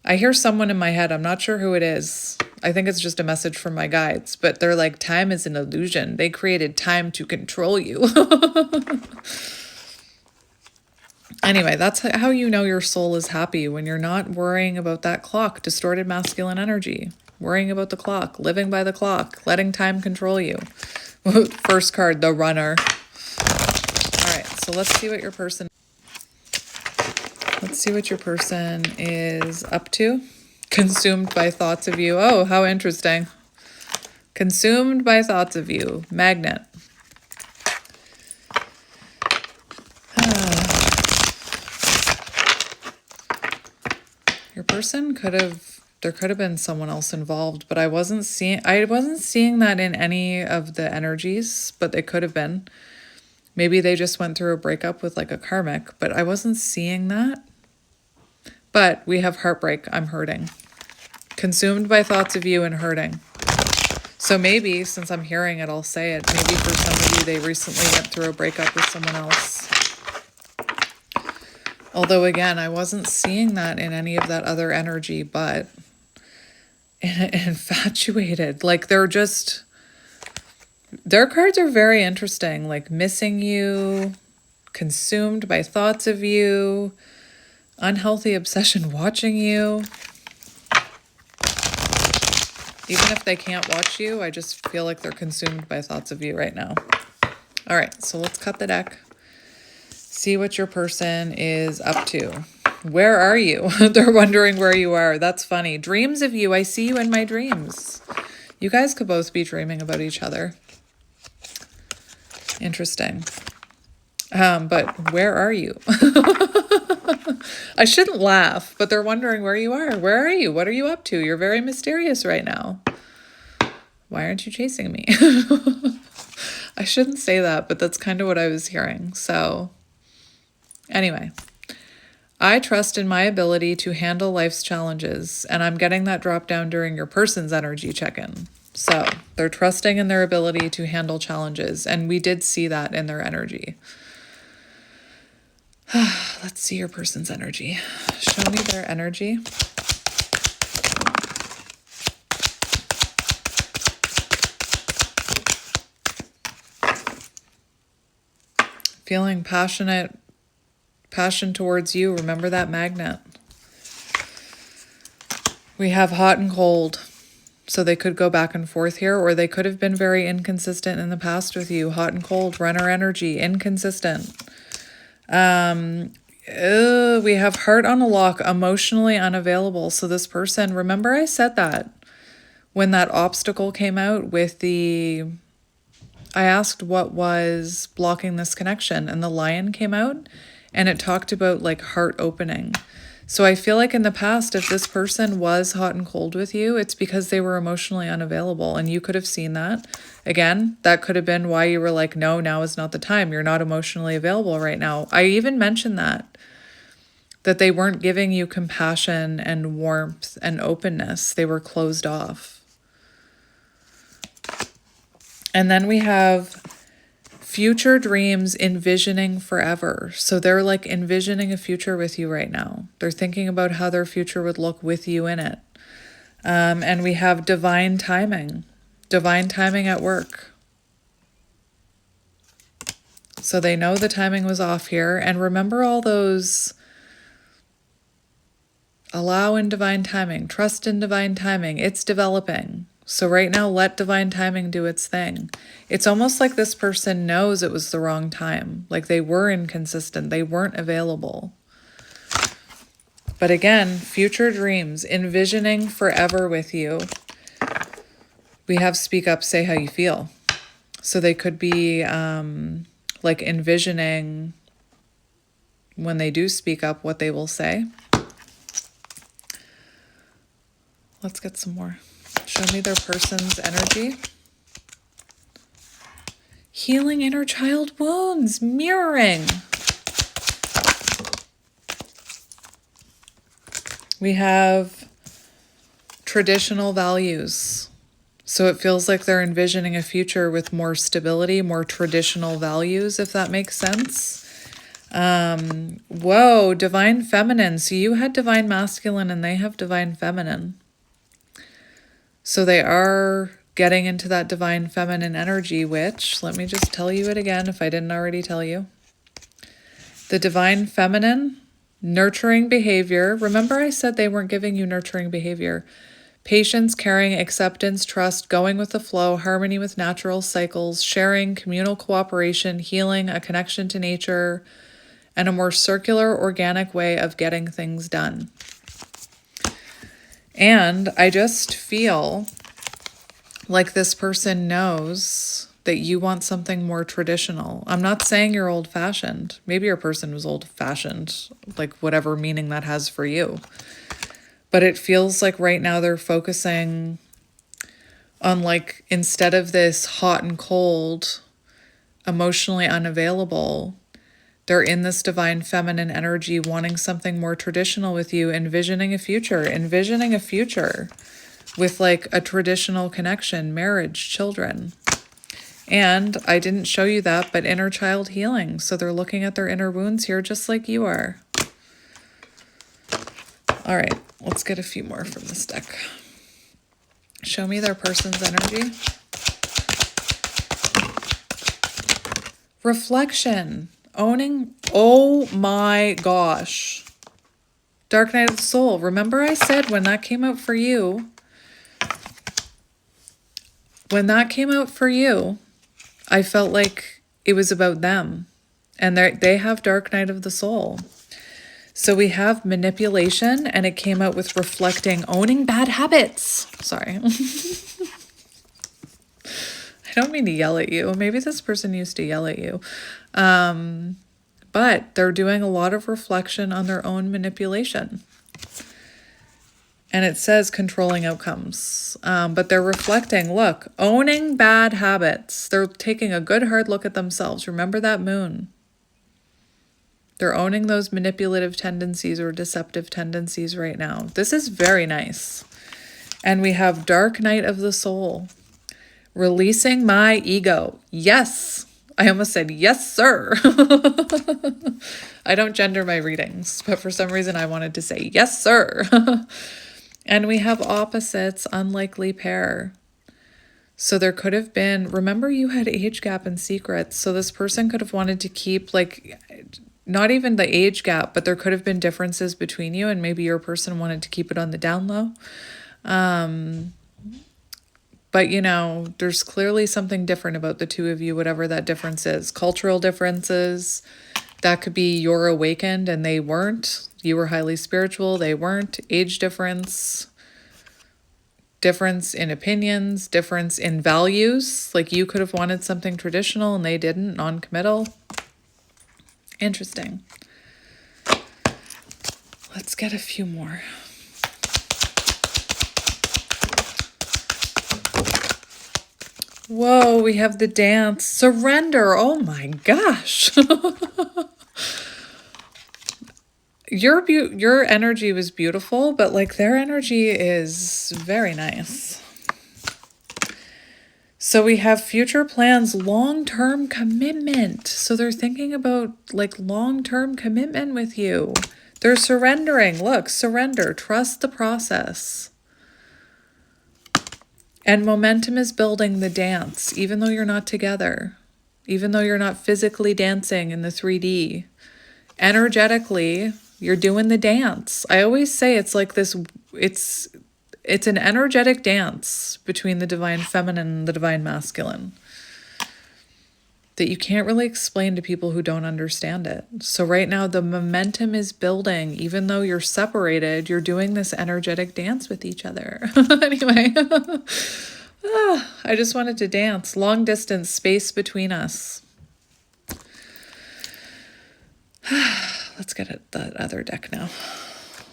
I hear someone in my head. I'm not sure who it is. I think it's just a message from my guides. But they're like, time is an illusion. They created time to control you. Anyway, that's how you know your soul is happy, when you're not worrying about that clock, distorted masculine energy, worrying about the clock, living by the clock, letting time control you. First card, the runner. All right, so let's see what your person is up to. Consumed by thoughts of you. Oh, how interesting. Consumed by thoughts of you. Magnet. Your person there could have been someone else involved, but I wasn't seeing that in any of the energies, but it could have been. Maybe they just went through a breakup with like a karmic, but I wasn't seeing that. But we have heartbreak. I'm hurting. Consumed by thoughts of you and hurting. So maybe, since I'm hearing it, I'll say it. Maybe for some of you, they recently went through a breakup with someone else. Although, again, I wasn't seeing that in any of that other energy, but infatuated. Like, their cards are very interesting. Like, missing you, consumed by thoughts of you, unhealthy obsession watching you. Even if they can't watch you, I just feel like they're consumed by thoughts of you right now. All right, so let's cut the deck. See what your person is up to. Where are you? They're wondering where you are. That's funny. Dreams of you. I see you in my dreams. You guys could both be dreaming about each other. Interesting. But where are you? I shouldn't laugh, but they're wondering where you are. Where are you? What are you up to? You're very mysterious right now. Why aren't you chasing me? I shouldn't say that, but that's kind of what I was hearing. So anyway, I trust in my ability to handle life's challenges, and I'm getting that drop down during your person's energy check-in. So they're trusting in their ability to handle challenges, and we did see that in their energy. Let's see your person's energy. Show me their energy. Feeling passion towards you. Remember that magnet. We have hot and cold. So they could go back and forth here, or they could have been very inconsistent in the past with you. Hot and cold, runner energy, inconsistent. We have heart on a lock, emotionally unavailable. So this person, remember I said that when that obstacle came out with I asked what was blocking this connection, and the lion came out and it talked about like heart opening. So I feel like in the past, if this person was hot and cold with you, it's because they were emotionally unavailable, and you could have seen that. Again, that could have been why you were like, no, now is not the time. You're not emotionally available right now. I even mentioned that they weren't giving you compassion and warmth and openness. They were closed off. And then we have future dreams, envisioning forever. So they're like envisioning a future with you right now. They're thinking about how their future would look with you in it. And we have divine timing at work. So they know the timing was off here. And remember all those allow in divine timing, trust in divine timing. It's developing. So right now, let divine timing do its thing. It's almost like this person knows it was the wrong time. Like they were inconsistent. They weren't available. But again, future dreams, envisioning forever with you. We have speak up, say how you feel. So they could be like envisioning when they do speak up what they will say. Let's get some more. Show me their person's energy. Healing inner child wounds, mirroring. We have traditional values. So it feels like they're envisioning a future with more stability, more traditional values, if that makes sense. Whoa, divine feminine. So you had divine masculine and they have divine feminine. So they are getting into that divine feminine energy, which, let me just tell you it again if I didn't already tell you. The divine feminine, nurturing behavior. Remember I said they weren't giving you nurturing behavior. Patience, caring, acceptance, trust, going with the flow, harmony with natural cycles, sharing, communal cooperation, healing, a connection to nature, and a more circular, organic way of getting things done. And I just feel like this person knows that you want something more traditional. I'm not saying you're old-fashioned. Maybe your person was old-fashioned, like whatever meaning that has for you. But it feels like right now they're focusing on like, instead of this hot and cold, emotionally unavailable, they're in this divine feminine energy, wanting something more traditional with you, envisioning a future with like a traditional connection, marriage, children. And I didn't show you that, but inner child healing. So they're looking at their inner wounds here, just like you are. All right, let's get a few more from this deck. Show me their person's energy. Reflection. Owning, oh my gosh. Dark Night of the Soul. Remember I said when that came out for you, I felt like it was about them. And they have Dark Night of the Soul. So we have manipulation, and it came out with reflecting, owning bad habits. Sorry. I don't mean to yell at you. Maybe this person used to yell at you. But they're doing a lot of reflection on their own manipulation. And it says controlling outcomes. But they're reflecting, look, owning bad habits. They're taking a good hard look at themselves. Remember that moon. They're owning those manipulative tendencies or deceptive tendencies right now. This is very nice. And we have Dark Night of the Soul. Releasing my ego. Yes. I almost said, yes, sir. I don't gender my readings, but for some reason I wanted to say, yes, sir. And we have opposites, unlikely pair. So there could have been, remember you had age gap and secrets. So this person could have wanted to keep, like, not even the age gap, but there could have been differences between you, and maybe your person wanted to keep it on the down low. But, you know, there's clearly something different about the two of you, whatever that difference is. Cultural differences, that could be you're awakened and they weren't. You were highly spiritual, they weren't. Age difference, difference in opinions, difference in values. Like you could have wanted something traditional and they didn't, non-committal. Interesting. Let's get a few more. Whoa, we have the dance. Surrender. Oh my gosh. Your energy was beautiful, but like their energy is very nice. So we have future plans, long-term commitment. So they're thinking about like long-term commitment with you. They're surrendering. Look, surrender. Trust the process. And momentum is building the dance, even though you're not together, even though you're not physically dancing in the 3D. Energetically, you're doing the dance. I always say it's like this, it's an energetic dance between the divine feminine and the divine masculine that you can't really explain to people who don't understand it. So right now the momentum is building. Even though you're separated, you're doing this energetic dance with each other. Anyway, I just wanted to dance. Long distance, space between us. Let's get at that other deck now.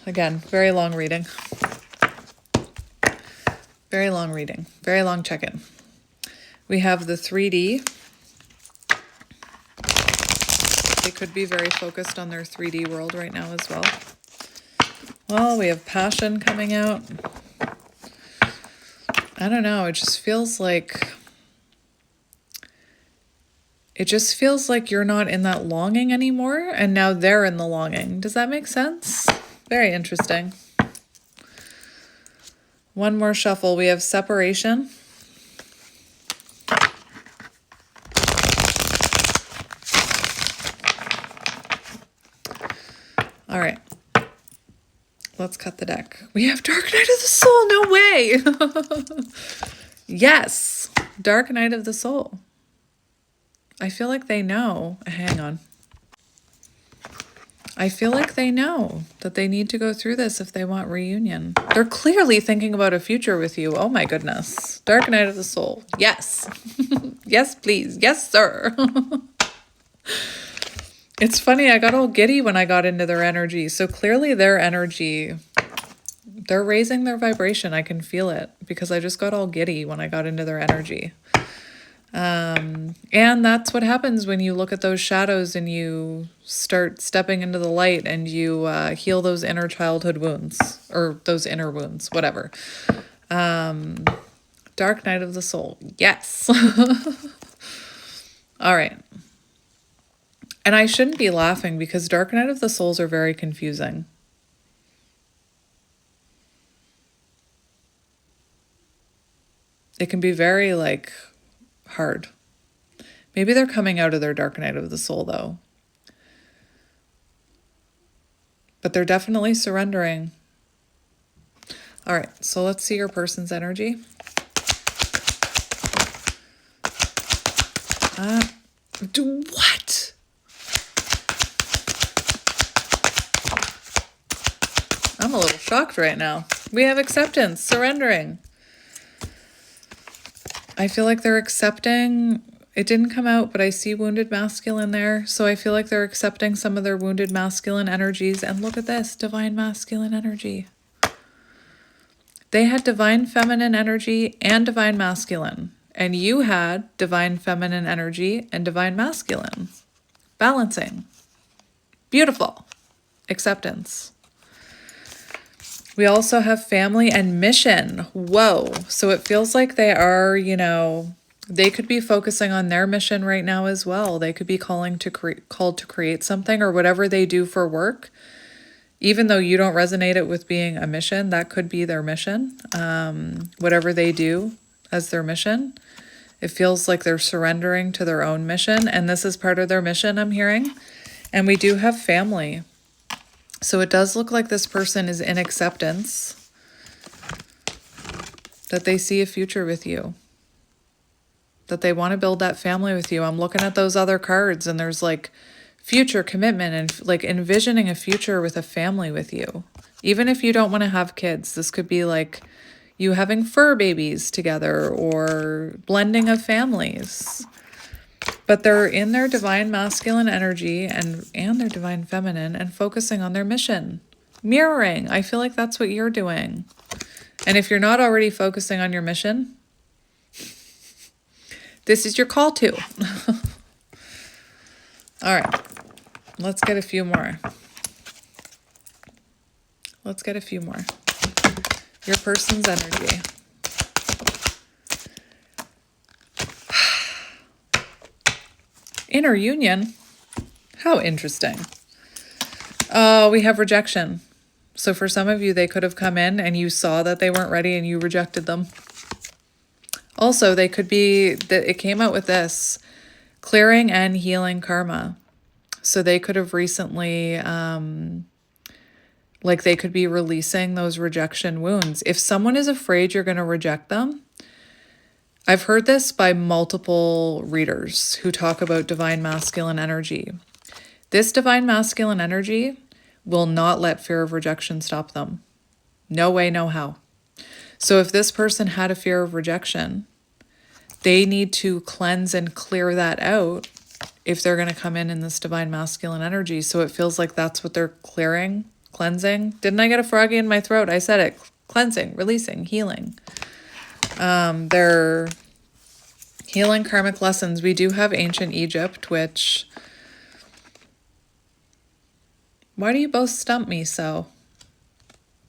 Again, very long reading. Very long reading. Very long check-in. We have the 3D. They could be very focused on their 3D world right now as well. Well, we have passion coming out. I don't know. It just feels like you're not in that longing anymore, and now they're in the longing. Does that make sense? Very interesting. One more shuffle. We have separation. All right. Let's cut the deck. We have Dark Night of the Soul. No way. Yes. Dark Night of the Soul. I feel like they know. Hang on. I feel like they know that they need to go through this if they want reunion. They're clearly thinking about a future with you. Oh my goodness. Dark Night of the Soul. Yes. Yes, please. Yes, sir. It's funny, I got all giddy when I got into their energy. So clearly their energy, they're raising their vibration. I can feel it because I just got all giddy when I got into their energy. And that's what happens when you look at those shadows and you start stepping into the light and you heal those inner childhood wounds or those inner wounds, whatever. Dark Night of the Soul. Yes. All right. And I shouldn't be laughing because Dark Night of the Souls are very confusing. It can be very, like, hard. Maybe they're coming out of their Dark Night of the Soul, though. But they're definitely surrendering. All right, so let's see your person's energy. What? I'm a little shocked right now. We have acceptance, surrendering. I feel like they're accepting. It didn't come out, but I see wounded masculine there. So I feel like they're accepting some of their wounded masculine energies. And look at this, divine masculine energy. They had divine feminine energy and divine masculine. And you had divine feminine energy and divine masculine. Balancing. Beautiful. Acceptance. We also have family and mission. Whoa. So it feels like they are, they could be focusing on their mission right now as well. They could be called to create something, or whatever they do for work. Even though you don't resonate it with being a mission, that could be their mission. Whatever they do as their mission, it feels like they're surrendering to their own mission. And this is part of their mission, I'm hearing. And we do have family. So it does look like this person is in acceptance, that they see a future with you, that they want to build that family with you. I'm looking at those other cards, and there's like future commitment and like envisioning a future with a family with you. Even if you don't want to have kids, this could be like you having fur babies together or blending of families. But they're in their divine masculine energy and their divine feminine and focusing on their mission. Mirroring. I feel like that's what you're doing. And if you're not already focusing on your mission, this is your call to. All right. Let's get a few more. Your person's energy. Inner union. How interesting. Oh, we have rejection. So for some of you, they could have come in and you saw that they weren't ready and you rejected them. Also, they could be, it came out with this, clearing and healing karma. So they could have recently, they could be releasing those rejection wounds. If someone is afraid you're going to reject them, I've heard this by multiple readers who talk about divine masculine energy. This divine masculine energy will not let fear of rejection stop them. No way, no how. So if this person had a fear of rejection, they need to cleanse and clear that out if they're going to come in this divine masculine energy. So it feels like that's what they're cleansing. Didn't I get a froggy in my throat? I said it. Cleansing, releasing, healing. They're healing karmic lessons. We do have ancient Egypt, which... Why do you both stump me so?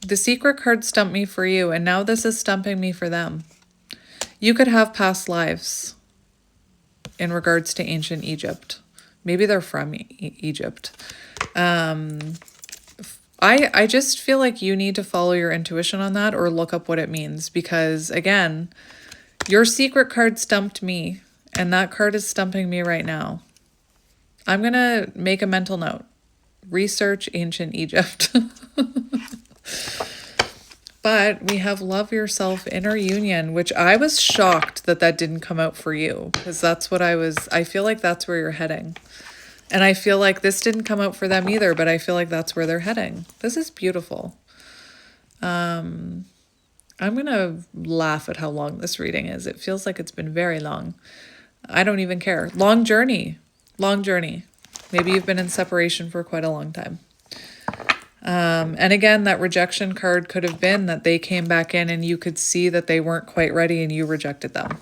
The secret card stumped me for you, and now this is stumping me for them. You could have past lives in regards to ancient Egypt. Maybe they're from Egypt. I just feel like you need to follow your intuition on that or look up what it means, because again, your secret card stumped me and that card is stumping me right now. I'm going to make a mental note. Research ancient Egypt. But we have love yourself, inner union, which I was shocked that didn't come out for you, because that's what I feel like that's where you're heading. And I feel like this didn't come out for them either, but I feel like that's where they're heading. This is beautiful. I'm going to laugh at how long this reading is. It feels like it's been very long. I don't even care. Long journey. Maybe you've been in separation for quite a long time. And again, that rejection card could have been that they came back in and you could see that they weren't quite ready and you rejected them.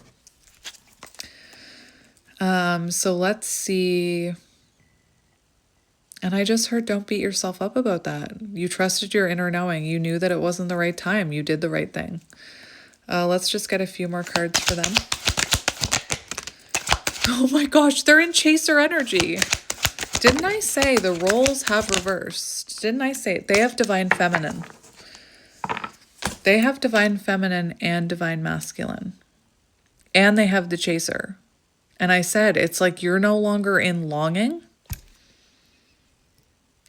So let's see. And I just heard, don't beat yourself up about that. You trusted your inner knowing. You knew that it wasn't the right time. You did the right thing. Let's just get a few more cards for them. Oh my gosh, they're in chaser energy. Didn't I say the roles have reversed? Didn't I say it? They have divine feminine. They have divine feminine and divine masculine. And they have the chaser. And I said, it's like you're no longer in longing.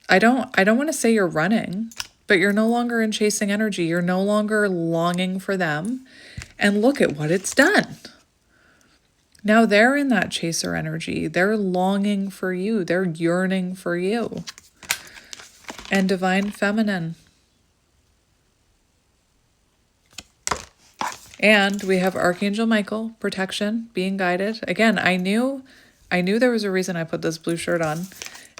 I don't want to say you're running, but you're no longer in chasing energy. You're no longer longing for them. And look at what it's done. Now they're in that chaser energy. They're longing for you. They're yearning for you. And divine feminine. And we have Archangel Michael, protection, being guided. Again, I knew there was a reason I put this blue shirt on.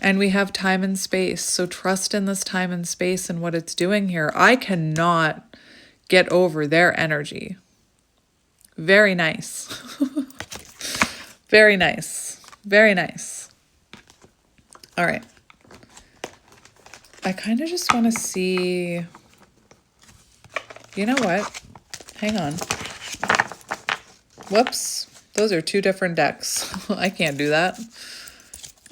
And we have time and space. So trust in this time and space and what it's doing here. I cannot get over their energy. Very nice. Very nice. Very nice. All right. I kind of just want to see, you know what? Hang on. Whoops. Those are two different decks. I can't do that.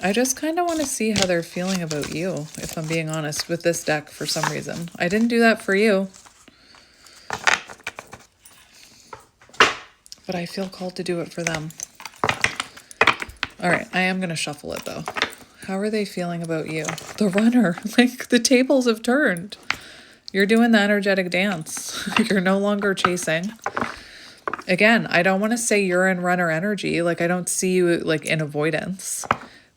I just kind of want to see how they're feeling about you, if I'm being honest, with this deck for some reason. I didn't do that for you. But I feel called to do it for them. All right, I am going to shuffle it though. How are they feeling about you? The runner, like the tables have turned. You're doing the energetic dance. You're no longer chasing. Again, I don't want to say you're in runner energy. Like I don't see you like in avoidance.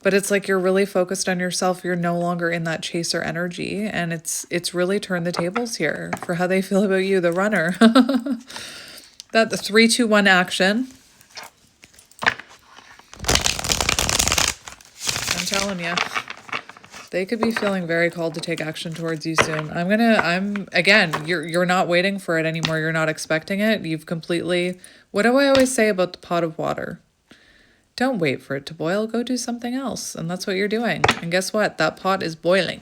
But it's like you're really focused on yourself. You're no longer in that chaser energy. And it's really turned the tables here for how they feel about you, the runner. That the 3, 2, 1 action. I'm telling you. They could be feeling very called to take action towards you soon. Again, you're not waiting for it anymore. You're not expecting it. You've completely, what do I always say about the pot of water? Don't wait for it to boil. Go do something else. And that's what you're doing. And guess what? That pot is boiling.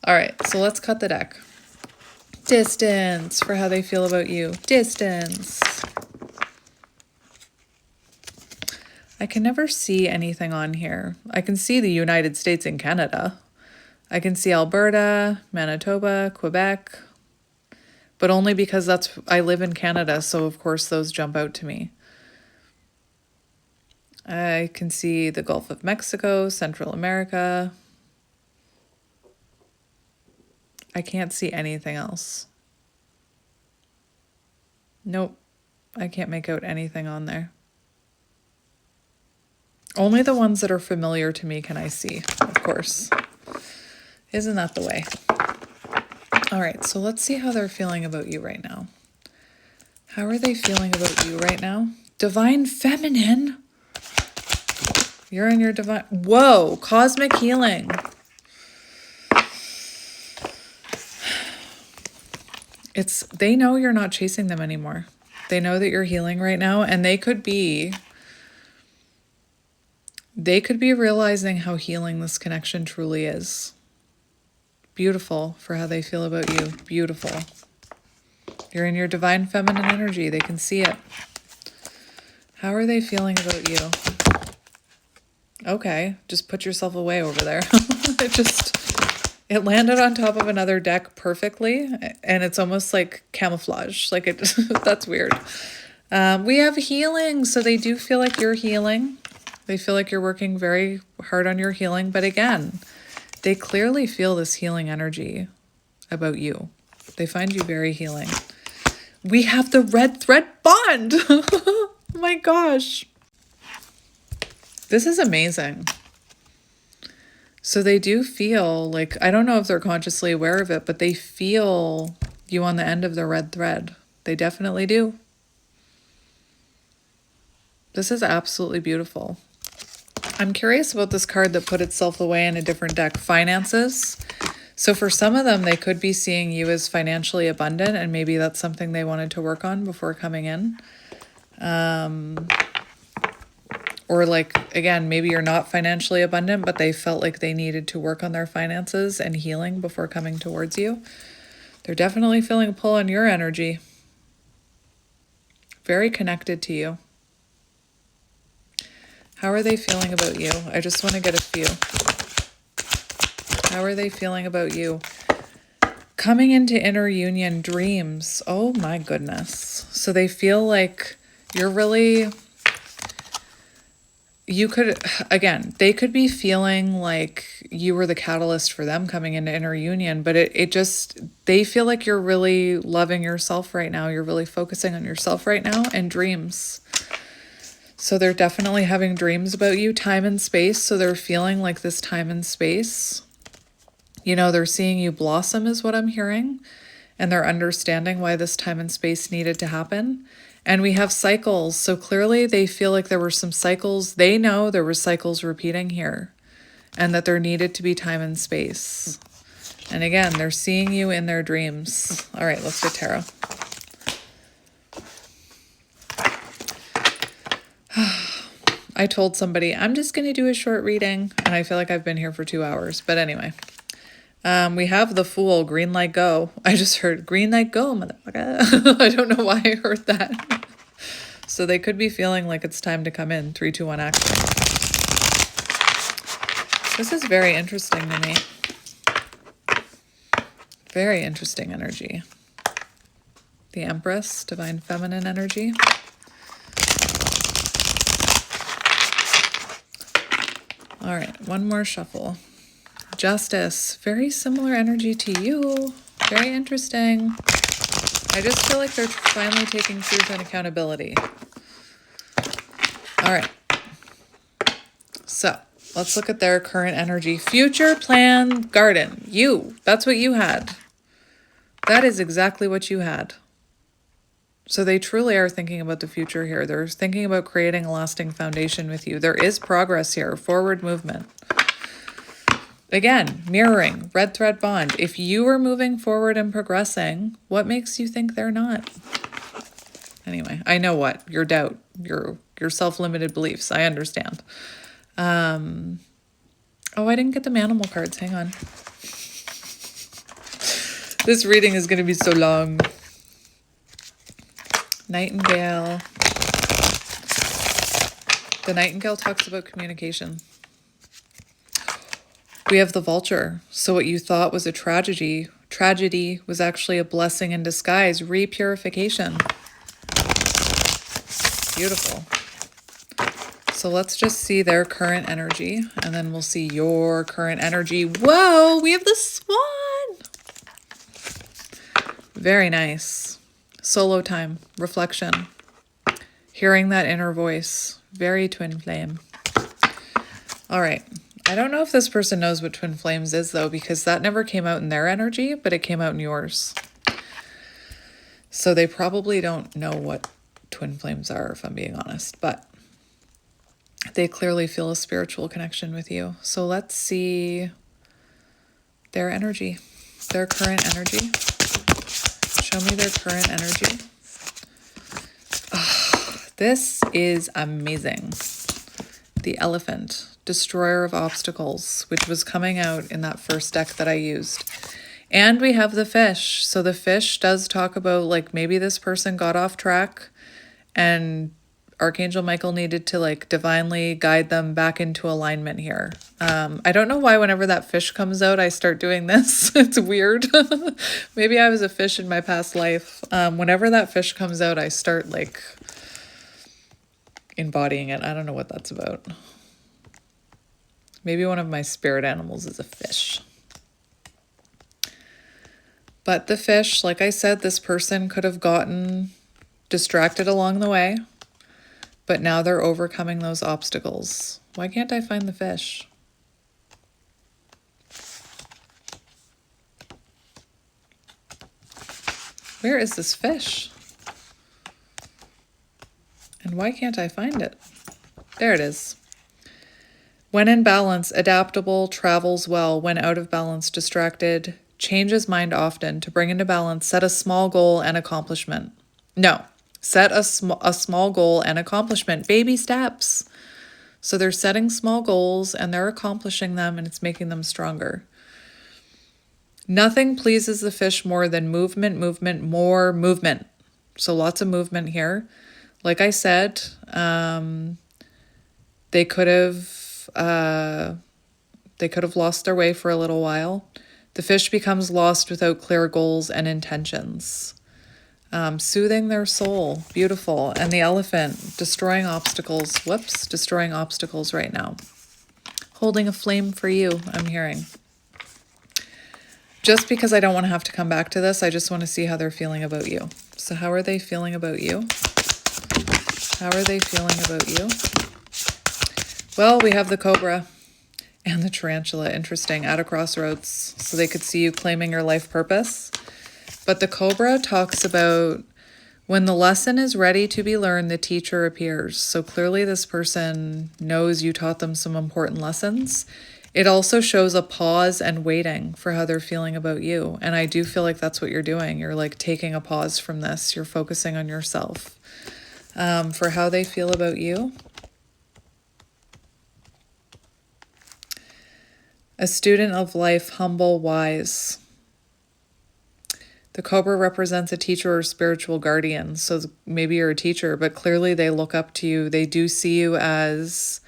All right, so let's cut the deck. Distance for how they feel about you. Distance. I can never see anything on here. I can see the United States and Canada. I can see Alberta, Manitoba, Quebec, but only because I live in Canada, so of course those jump out to me. I can see the Gulf of Mexico, Central America. I can't see anything else. Nope, I can't make out anything on there. Only the ones that are familiar to me can I see, of course. Isn't that the way? All right, so let's see how they're feeling about you right now. How are they feeling about you right now? Divine Feminine. You're in your divine... Whoa, cosmic healing. They know you're not chasing them anymore. They know that you're healing right now, and they could be realizing how healing this connection truly is. Beautiful for how they feel about you. Beautiful. You're in your divine feminine energy. They can see it. How are they feeling about you? Okay, just put yourself away over there. It landed on top of another deck perfectly, and it's almost like camouflage. Like that's weird. We have healing, so they do feel like you're healing. They feel like you're working very hard on your healing, but again, they clearly feel this healing energy about you. They find you very healing. We have the red thread bond. Oh my gosh. This is amazing. So they do feel like, I don't know if they're consciously aware of it, but they feel you on the end of the red thread. They definitely do. This is absolutely beautiful. I'm curious about this card that put itself away in a different deck, finances. So for some of them, they could be seeing you as financially abundant, and maybe that's something they wanted to work on before coming in. Or like, again, maybe you're not financially abundant, but they felt like they needed to work on their finances and healing before coming towards you. They're definitely feeling a pull on your energy. Very connected to you. How are they feeling about you? I just want to get a few. How are they feeling about you? Coming into inner union, dreams. Oh my goodness. So they feel like you're really... they could be feeling like you were the catalyst for them coming into inner union, but they feel like you're really loving yourself right now. You're really focusing on yourself right now, and dreams. So they're definitely having dreams about you, time and space. So they're feeling like this time and space. You know, they're seeing you blossom is what I'm hearing. and they're understanding why this time and space needed to happen. And we have cycles. So clearly they feel like there were some cycles. They know there were cycles repeating here and that there needed to be time and space. And again, they're seeing you in their dreams. All right, let's get tarot. I told somebody, I'm just going to do a short reading. And I feel like I've been here for 2 hours. But anyway, we have the Fool, green light go. I just heard green light go, motherfucker. I don't know why I heard that. So they could be feeling like it's time to come in. 3, 2, 1, action. This is very interesting to me. Very interesting energy. The Empress, divine feminine energy. All right, one more shuffle. Justice, very similar energy to you. Very interesting. I just feel like they're finally taking truth and accountability. All right. So let's look at their current energy. Future plan garden. You, that's what you had. That is exactly what you had. So they truly are thinking about the future here. They're thinking about creating a lasting foundation with you. There is progress here, forward movement. Again, mirroring, red thread bond. If you are moving forward and progressing, what makes you think they're not? Anyway, I know what. Your doubt, your self-limited beliefs. I understand. Oh, I didn't get the Manimal cards. Hang on. This reading is going to be so long. Nightingale. The Nightingale talks about communication. We have the Vulture. So what you thought was a tragedy was actually a blessing in disguise. Repurification. Beautiful. So let's just see their current energy, and then we'll see your current energy. Whoa, we have the Swan. Very nice. Solo time, reflection, hearing that inner voice. Very twin flame. All right. I don't know if this person knows what twin flames is, though, because that never came out in their energy, but it came out in yours. So they probably don't know what twin flames are, if I'm being honest, but they clearly feel a spiritual connection with you. So let's see their energy, their current energy. Show me their current energy. Oh, this is amazing. The Elephant, Destroyer of Obstacles, which was coming out in that first deck that I used. And we have the Fish. So the Fish does talk about, like, maybe this person got off track and Archangel Michael needed to, like, divinely guide them back into alignment here. I don't know why whenever that fish comes out, I start doing this. It's weird. Maybe I was a fish in my past life. Whenever that fish comes out, I start, like, embodying it. I don't know what that's about. Maybe one of my spirit animals is a fish. But the fish, like I said, this person could have gotten distracted along the way. But now they're overcoming those obstacles. Why can't I find the fish? Where is this fish? And why can't I find it? There it is. When in balance, adaptable, travels well. When out of balance, distracted, changes mind often. To bring into balance, set a small goal and accomplishment. No. Set a small goal and accomplishment. Baby steps. So they're setting small goals and they're accomplishing them, and it's making them stronger. Nothing pleases the fish more than movement, more movement. So lots of movement here. Like I said, they could have lost their way for a little while. The fish becomes lost without clear goals and intentions. Soothing their soul. Beautiful. And the Elephant, destroying obstacles. Whoops, destroying obstacles right now. Holding a flame for you, I'm hearing. Just because I don't want to have to come back to this, I just want to see how they're feeling about you. So how are they feeling about you? How are they feeling about you? Well, we have the Cobra and the Tarantula. Interesting. At a crossroads. So they could see you claiming your life purpose. But the Cobra talks about when the lesson is ready to be learned, the teacher appears. So clearly this person knows you taught them some important lessons. It also shows a pause and waiting for how they're feeling about you. And I do feel like that's what you're doing. You're like taking a pause from this. You're focusing on yourself. For how they feel about you. A student of life, humble, wise. The Cobra represents a teacher or spiritual guardian. So maybe you're a teacher, but clearly they look up to you. They do see you as,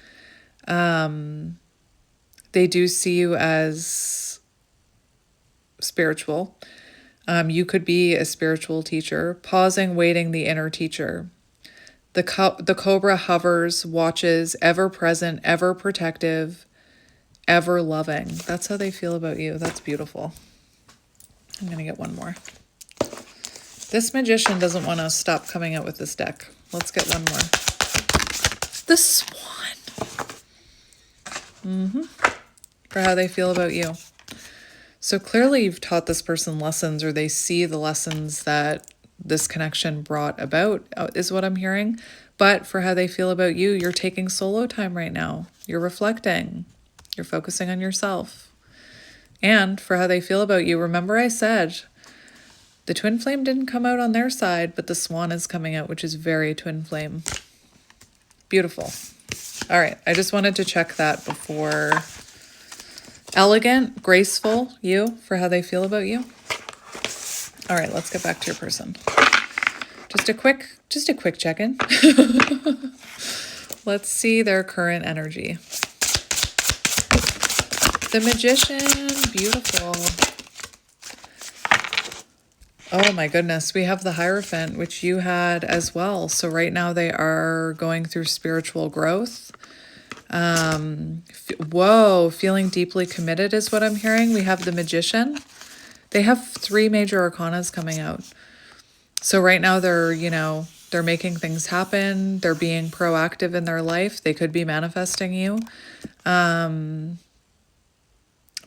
spiritual. You could be a spiritual teacher. Pausing, waiting, the inner teacher. The Cobra hovers, watches, ever present, ever protective, ever loving. That's how they feel about you. That's beautiful. I'm going to get one more. This Magician doesn't want to stop coming out with this deck. Let's get one more. The Swan. For how they feel about you. So clearly you've taught this person lessons, or they see the lessons that this connection brought about, is what I'm hearing. But for how they feel about you, you're taking solo time right now. You're reflecting. You're focusing on yourself. And for how they feel about you, remember I said the twin flame didn't come out on their side, but the Swan is coming out, which is very twin flame. Beautiful. All right, I just wanted to check that before. Elegant, graceful, you, for how they feel about you. All right, let's get back to your person. Just a quick check-in. Let's see their current energy. The Magician, beautiful. Oh my goodness, we have the Hierophant, which you had as well. So right now they are going through spiritual growth. Feeling deeply committed is what I'm hearing. We have the Magician. They have 3 major arcanas coming out. So right now they're making things happen. They're being proactive in their life. They could be manifesting you.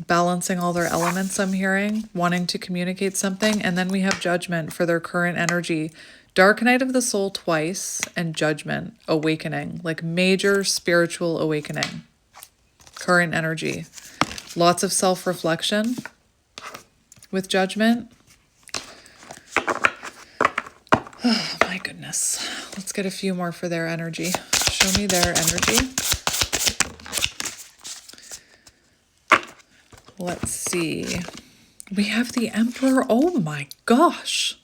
Balancing all their elements, I'm hearing, wanting to communicate something. And then we have Judgment for their current energy. Dark Night of the Soul twice, and Judgment, awakening, like major spiritual awakening. Current energy. Lots of self-reflection with Judgment. Oh my goodness. Let's get a few more for their energy. Show me their energy. Let's see. We have the Emperor. Oh my gosh.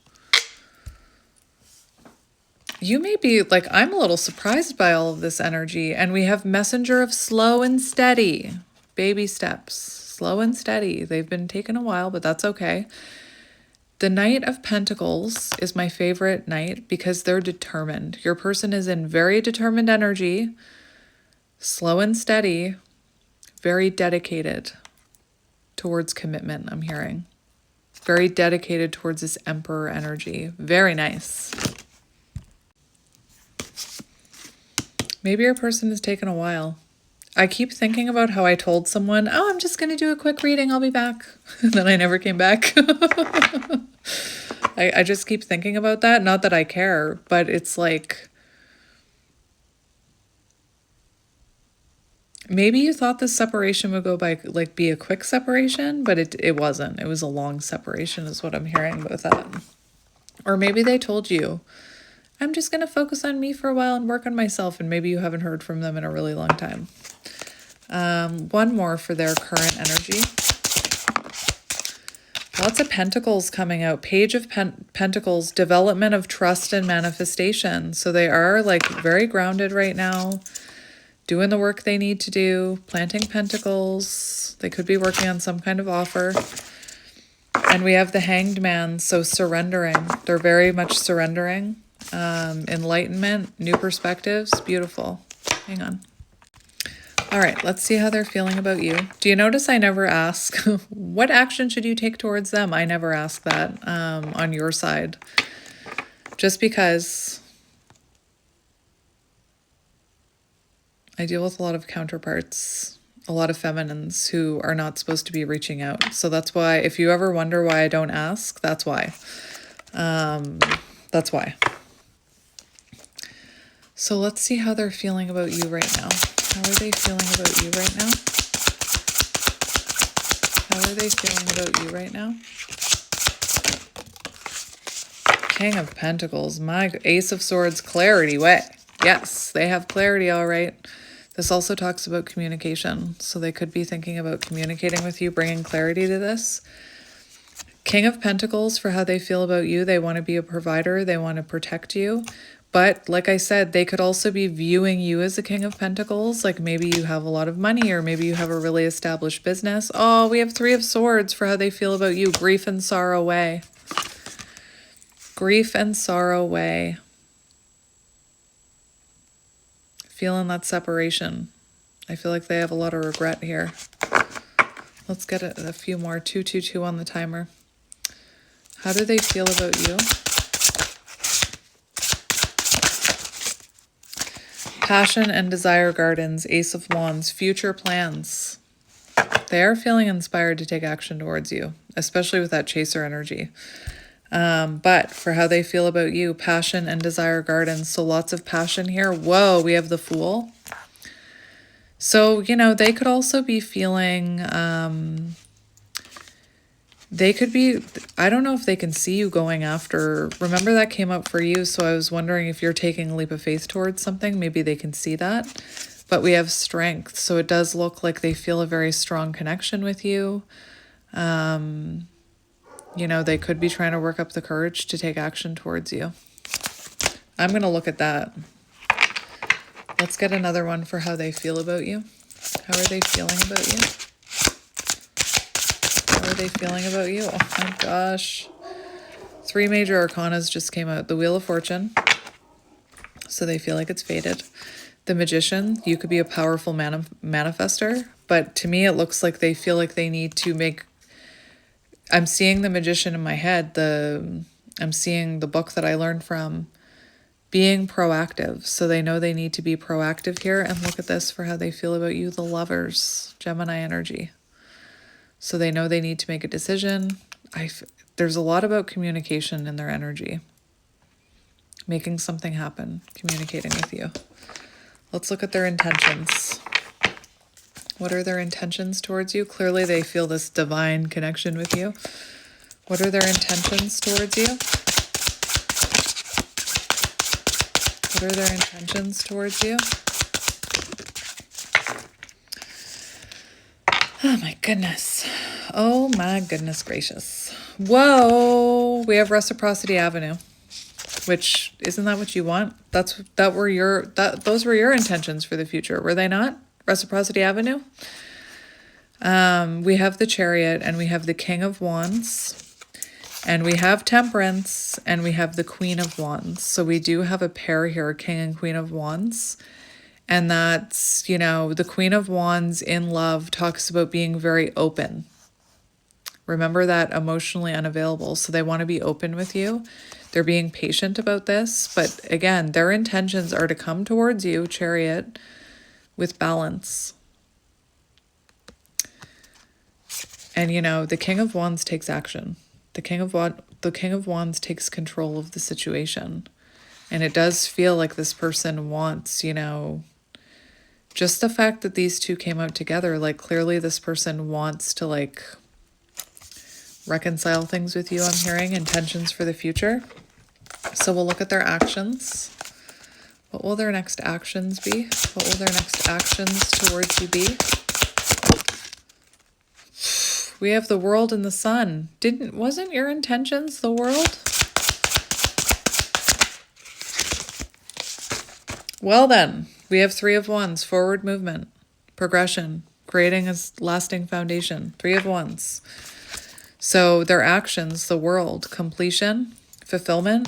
You may be like, I'm a little surprised by all of this energy. And we have Messenger of slow and steady. Baby steps. Slow and steady. They've been taking a while, but that's okay. The Knight of Pentacles is my favorite knight because they're determined. Your person is in very determined energy. Slow and steady. Very dedicated towards commitment, I'm hearing. Very dedicated towards this Emperor energy. Very nice. Maybe your person has taken a while. I keep thinking about how I told someone, oh, I'm just going to do a quick reading, I'll be back. And then I never came back. I just keep thinking about that. Not that I care, but it's like, maybe you thought this separation would go by, like, be a quick separation, but it wasn't. It was a long separation is what I'm hearing about that. Or maybe they told you, I'm just going to focus on me for a while and work on myself, and maybe you haven't heard from them in a really long time. One more for their current energy. Lots of Pentacles coming out. Page of Pentacles, development of trust and manifestation. So they are like very grounded right now, doing the work they need to do, planting pentacles. They could be working on some kind of offer. And we have the Hanged Man, so surrendering. They're very much surrendering. Enlightenment, new perspectives, beautiful. Hang on. All right, let's see how they're feeling about you. Do you notice I never ask, what action should you take towards them? I never ask that on your side. Just because I deal with a lot of counterparts a lot of feminines who are not supposed to be reaching out. So that's why, if you ever wonder why I don't ask, that's why. That's why. So let's see how they're feeling about you right now. How are they feeling about you right now? How are they feeling about you right now? King of Pentacles, my Ace of Swords, clarity, way. Yes, they have clarity, all right. This also talks about communication. So they could be thinking about communicating with you, bringing clarity to this. King of Pentacles, for how they feel about you. They want to be a provider. They want to protect you. But like I said, they could also be viewing you as a King of Pentacles. Like maybe you have a lot of money, or maybe you have a really established business. Oh, we have Three of Swords for how they feel about you. Grief and sorrow way. Grief and sorrow way. Feeling that separation. I feel like they have a lot of regret here. Let's get a few more. 222 on the timer. How do they feel about you? Passion and desire gardens. Ace of Wands. Future plans. They are feeling inspired to take action towards you, especially with that chaser energy. But for how they feel about you, passion and desire gardens. So lots of passion here. Whoa, we have the Fool. So, you know, they could also be feeling, they could be, I don't know if they can see you going after, remember that came up for you. So I was wondering if you're taking a leap of faith towards something, maybe they can see that. But we have strength. So it does look like they feel a very strong connection with you. You know, they could be trying to work up the courage to take action towards you. I'm going to look at that. Let's get another one for how they feel about you. How are they feeling about you? How are they feeling about you? Oh my gosh. 3 major arcanas just came out. The Wheel of Fortune. So they feel like it's fated. The Magician. You could be a powerful manifester. But to me, it looks like they feel like they need to make... I'm seeing the Magician in my head. I'm seeing the book that I learned from. Being proactive. So they know they need to be proactive here. And look at this for how they feel about you. The Lovers. Gemini energy. So they know they need to make a decision. There's a lot about communication in their energy. Making something happen. Communicating with you. Let's look at their intentions. What are their intentions towards you? Clearly they feel this divine connection with you. What are their intentions towards you? What are their intentions towards you? Oh my goodness. Oh my goodness gracious. Whoa. We have Reciprocity Avenue. Which, isn't that what you want? Those were your intentions for the future, were they not? Reciprocity Avenue. We have the Chariot, and we have the King of Wands, and we have Temperance, and we have the Queen of Wands. So we do have a pair here, King and Queen of Wands. And that's, you know, the Queen of Wands in love talks about being very open. Remember that, emotionally unavailable. So they want to be open with you. They're being patient about this. But again, their intentions are to come towards you, Chariot, with balance. And, you know, the King of Wands takes action. The King of Wands takes control of the situation. And it does feel like this person wants, you know, just the fact that these two came out together, like clearly this person wants to like reconcile things with you, I'm hearing, intentions for the future. So we'll look at their actions. What will their next actions be? What will their next actions towards you be? We have the World and the Sun. Wasn't your intentions the World? Well then, we have Three of Wands, forward movement, progression, creating a lasting foundation. Three of Wands. So their actions, the World, completion, fulfillment.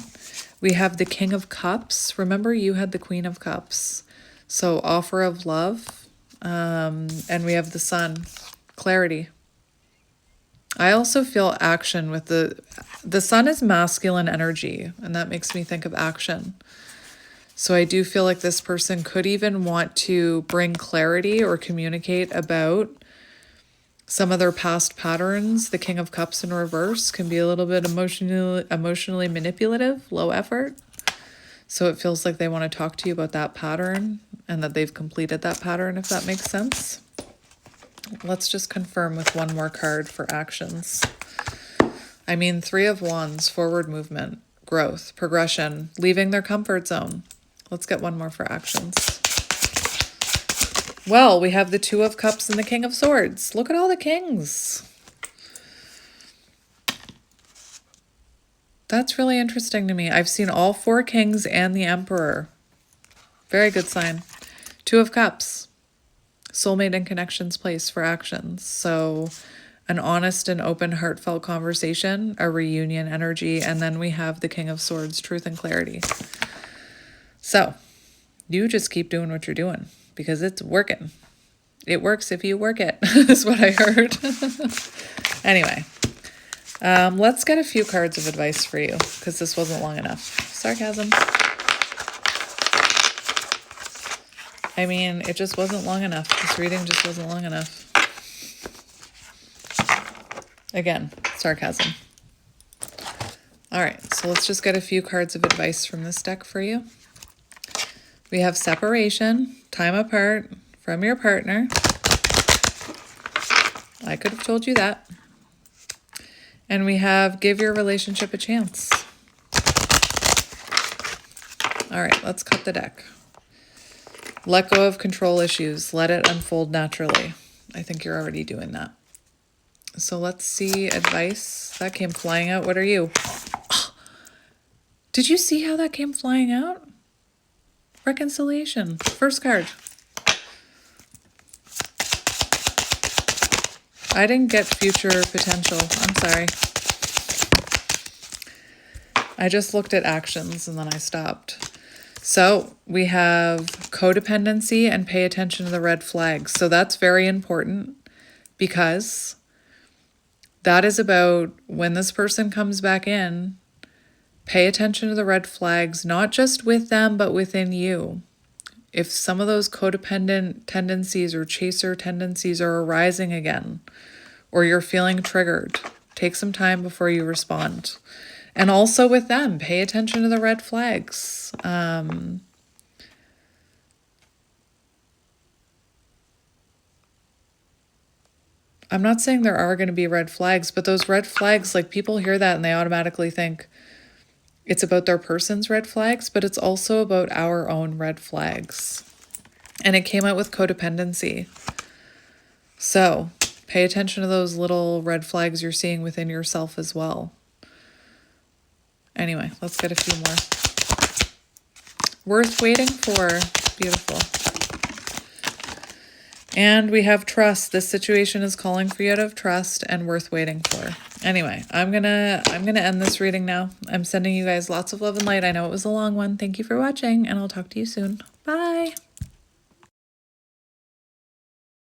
We have the King of Cups. Remember, you had the Queen of Cups. So offer of love. And we have the Sun, clarity. I also feel action with the Sun is masculine energy, and that makes me think of action. So I do feel like this person could even want to bring clarity or communicate about some of their past patterns. The King of Cups in reverse can be a little bit emotionally manipulative, low effort. So it feels like they want to talk to you about that pattern and that they've completed that pattern, if that makes sense. Let's just confirm with one more card for actions. I mean, 3 of Wands, forward movement, growth, progression, leaving their comfort zone. Let's get one more for actions. Well, we have the 2 of Cups and the King of Swords. Look at all the kings. That's really interesting to me. I've seen all 4 kings and the Emperor. Very good sign. 2 of Cups. Soulmate and connections place for actions. So an honest and open, heartfelt conversation, a reunion energy, and then we have the King of Swords, truth and clarity. So you just keep doing what you're doing because it's working. It works if you work it, is what I heard. Anyway, let's get a few cards of advice for you because this wasn't long enough. Sarcasm. I mean, it just wasn't long enough. This reading just wasn't long enough. Again, sarcasm. All right, so let's just get a few cards of advice from this deck for you. We have separation, time apart from your partner. I could have told you that. And we have give your relationship a chance. All right, let's cut the deck. Let go of control issues. Let it unfold naturally. I think you're already doing that. So let's see advice. That came flying out. What are you? Oh, did you see how that came flying out? Reconciliation. First card. I didn't get future potential. I'm sorry. I just looked at actions and then I stopped. So we have codependency and pay attention to the red flags. So that's very important because that is about when this person comes back in, pay attention to the red flags, not just with them, but within you. If some of those codependent tendencies or chaser tendencies are arising again, or you're feeling triggered, take some time before you respond. And also with them, pay attention to the red flags. I'm not saying there are going to be red flags, but those red flags, like people hear that and they automatically think it's about their person's red flags, but it's also about our own red flags. And it came out with codependency. So pay attention to those little red flags you're seeing within yourself as well. Anyway, let's get a few more. Worth waiting for. Beautiful. And we have trust. This situation is calling for you out of trust and worth waiting for. Anyway, I'm gonna end this reading now. I'm sending you guys lots of love and light. I know it was a long one. Thank you for watching, and I'll talk to you soon. Bye.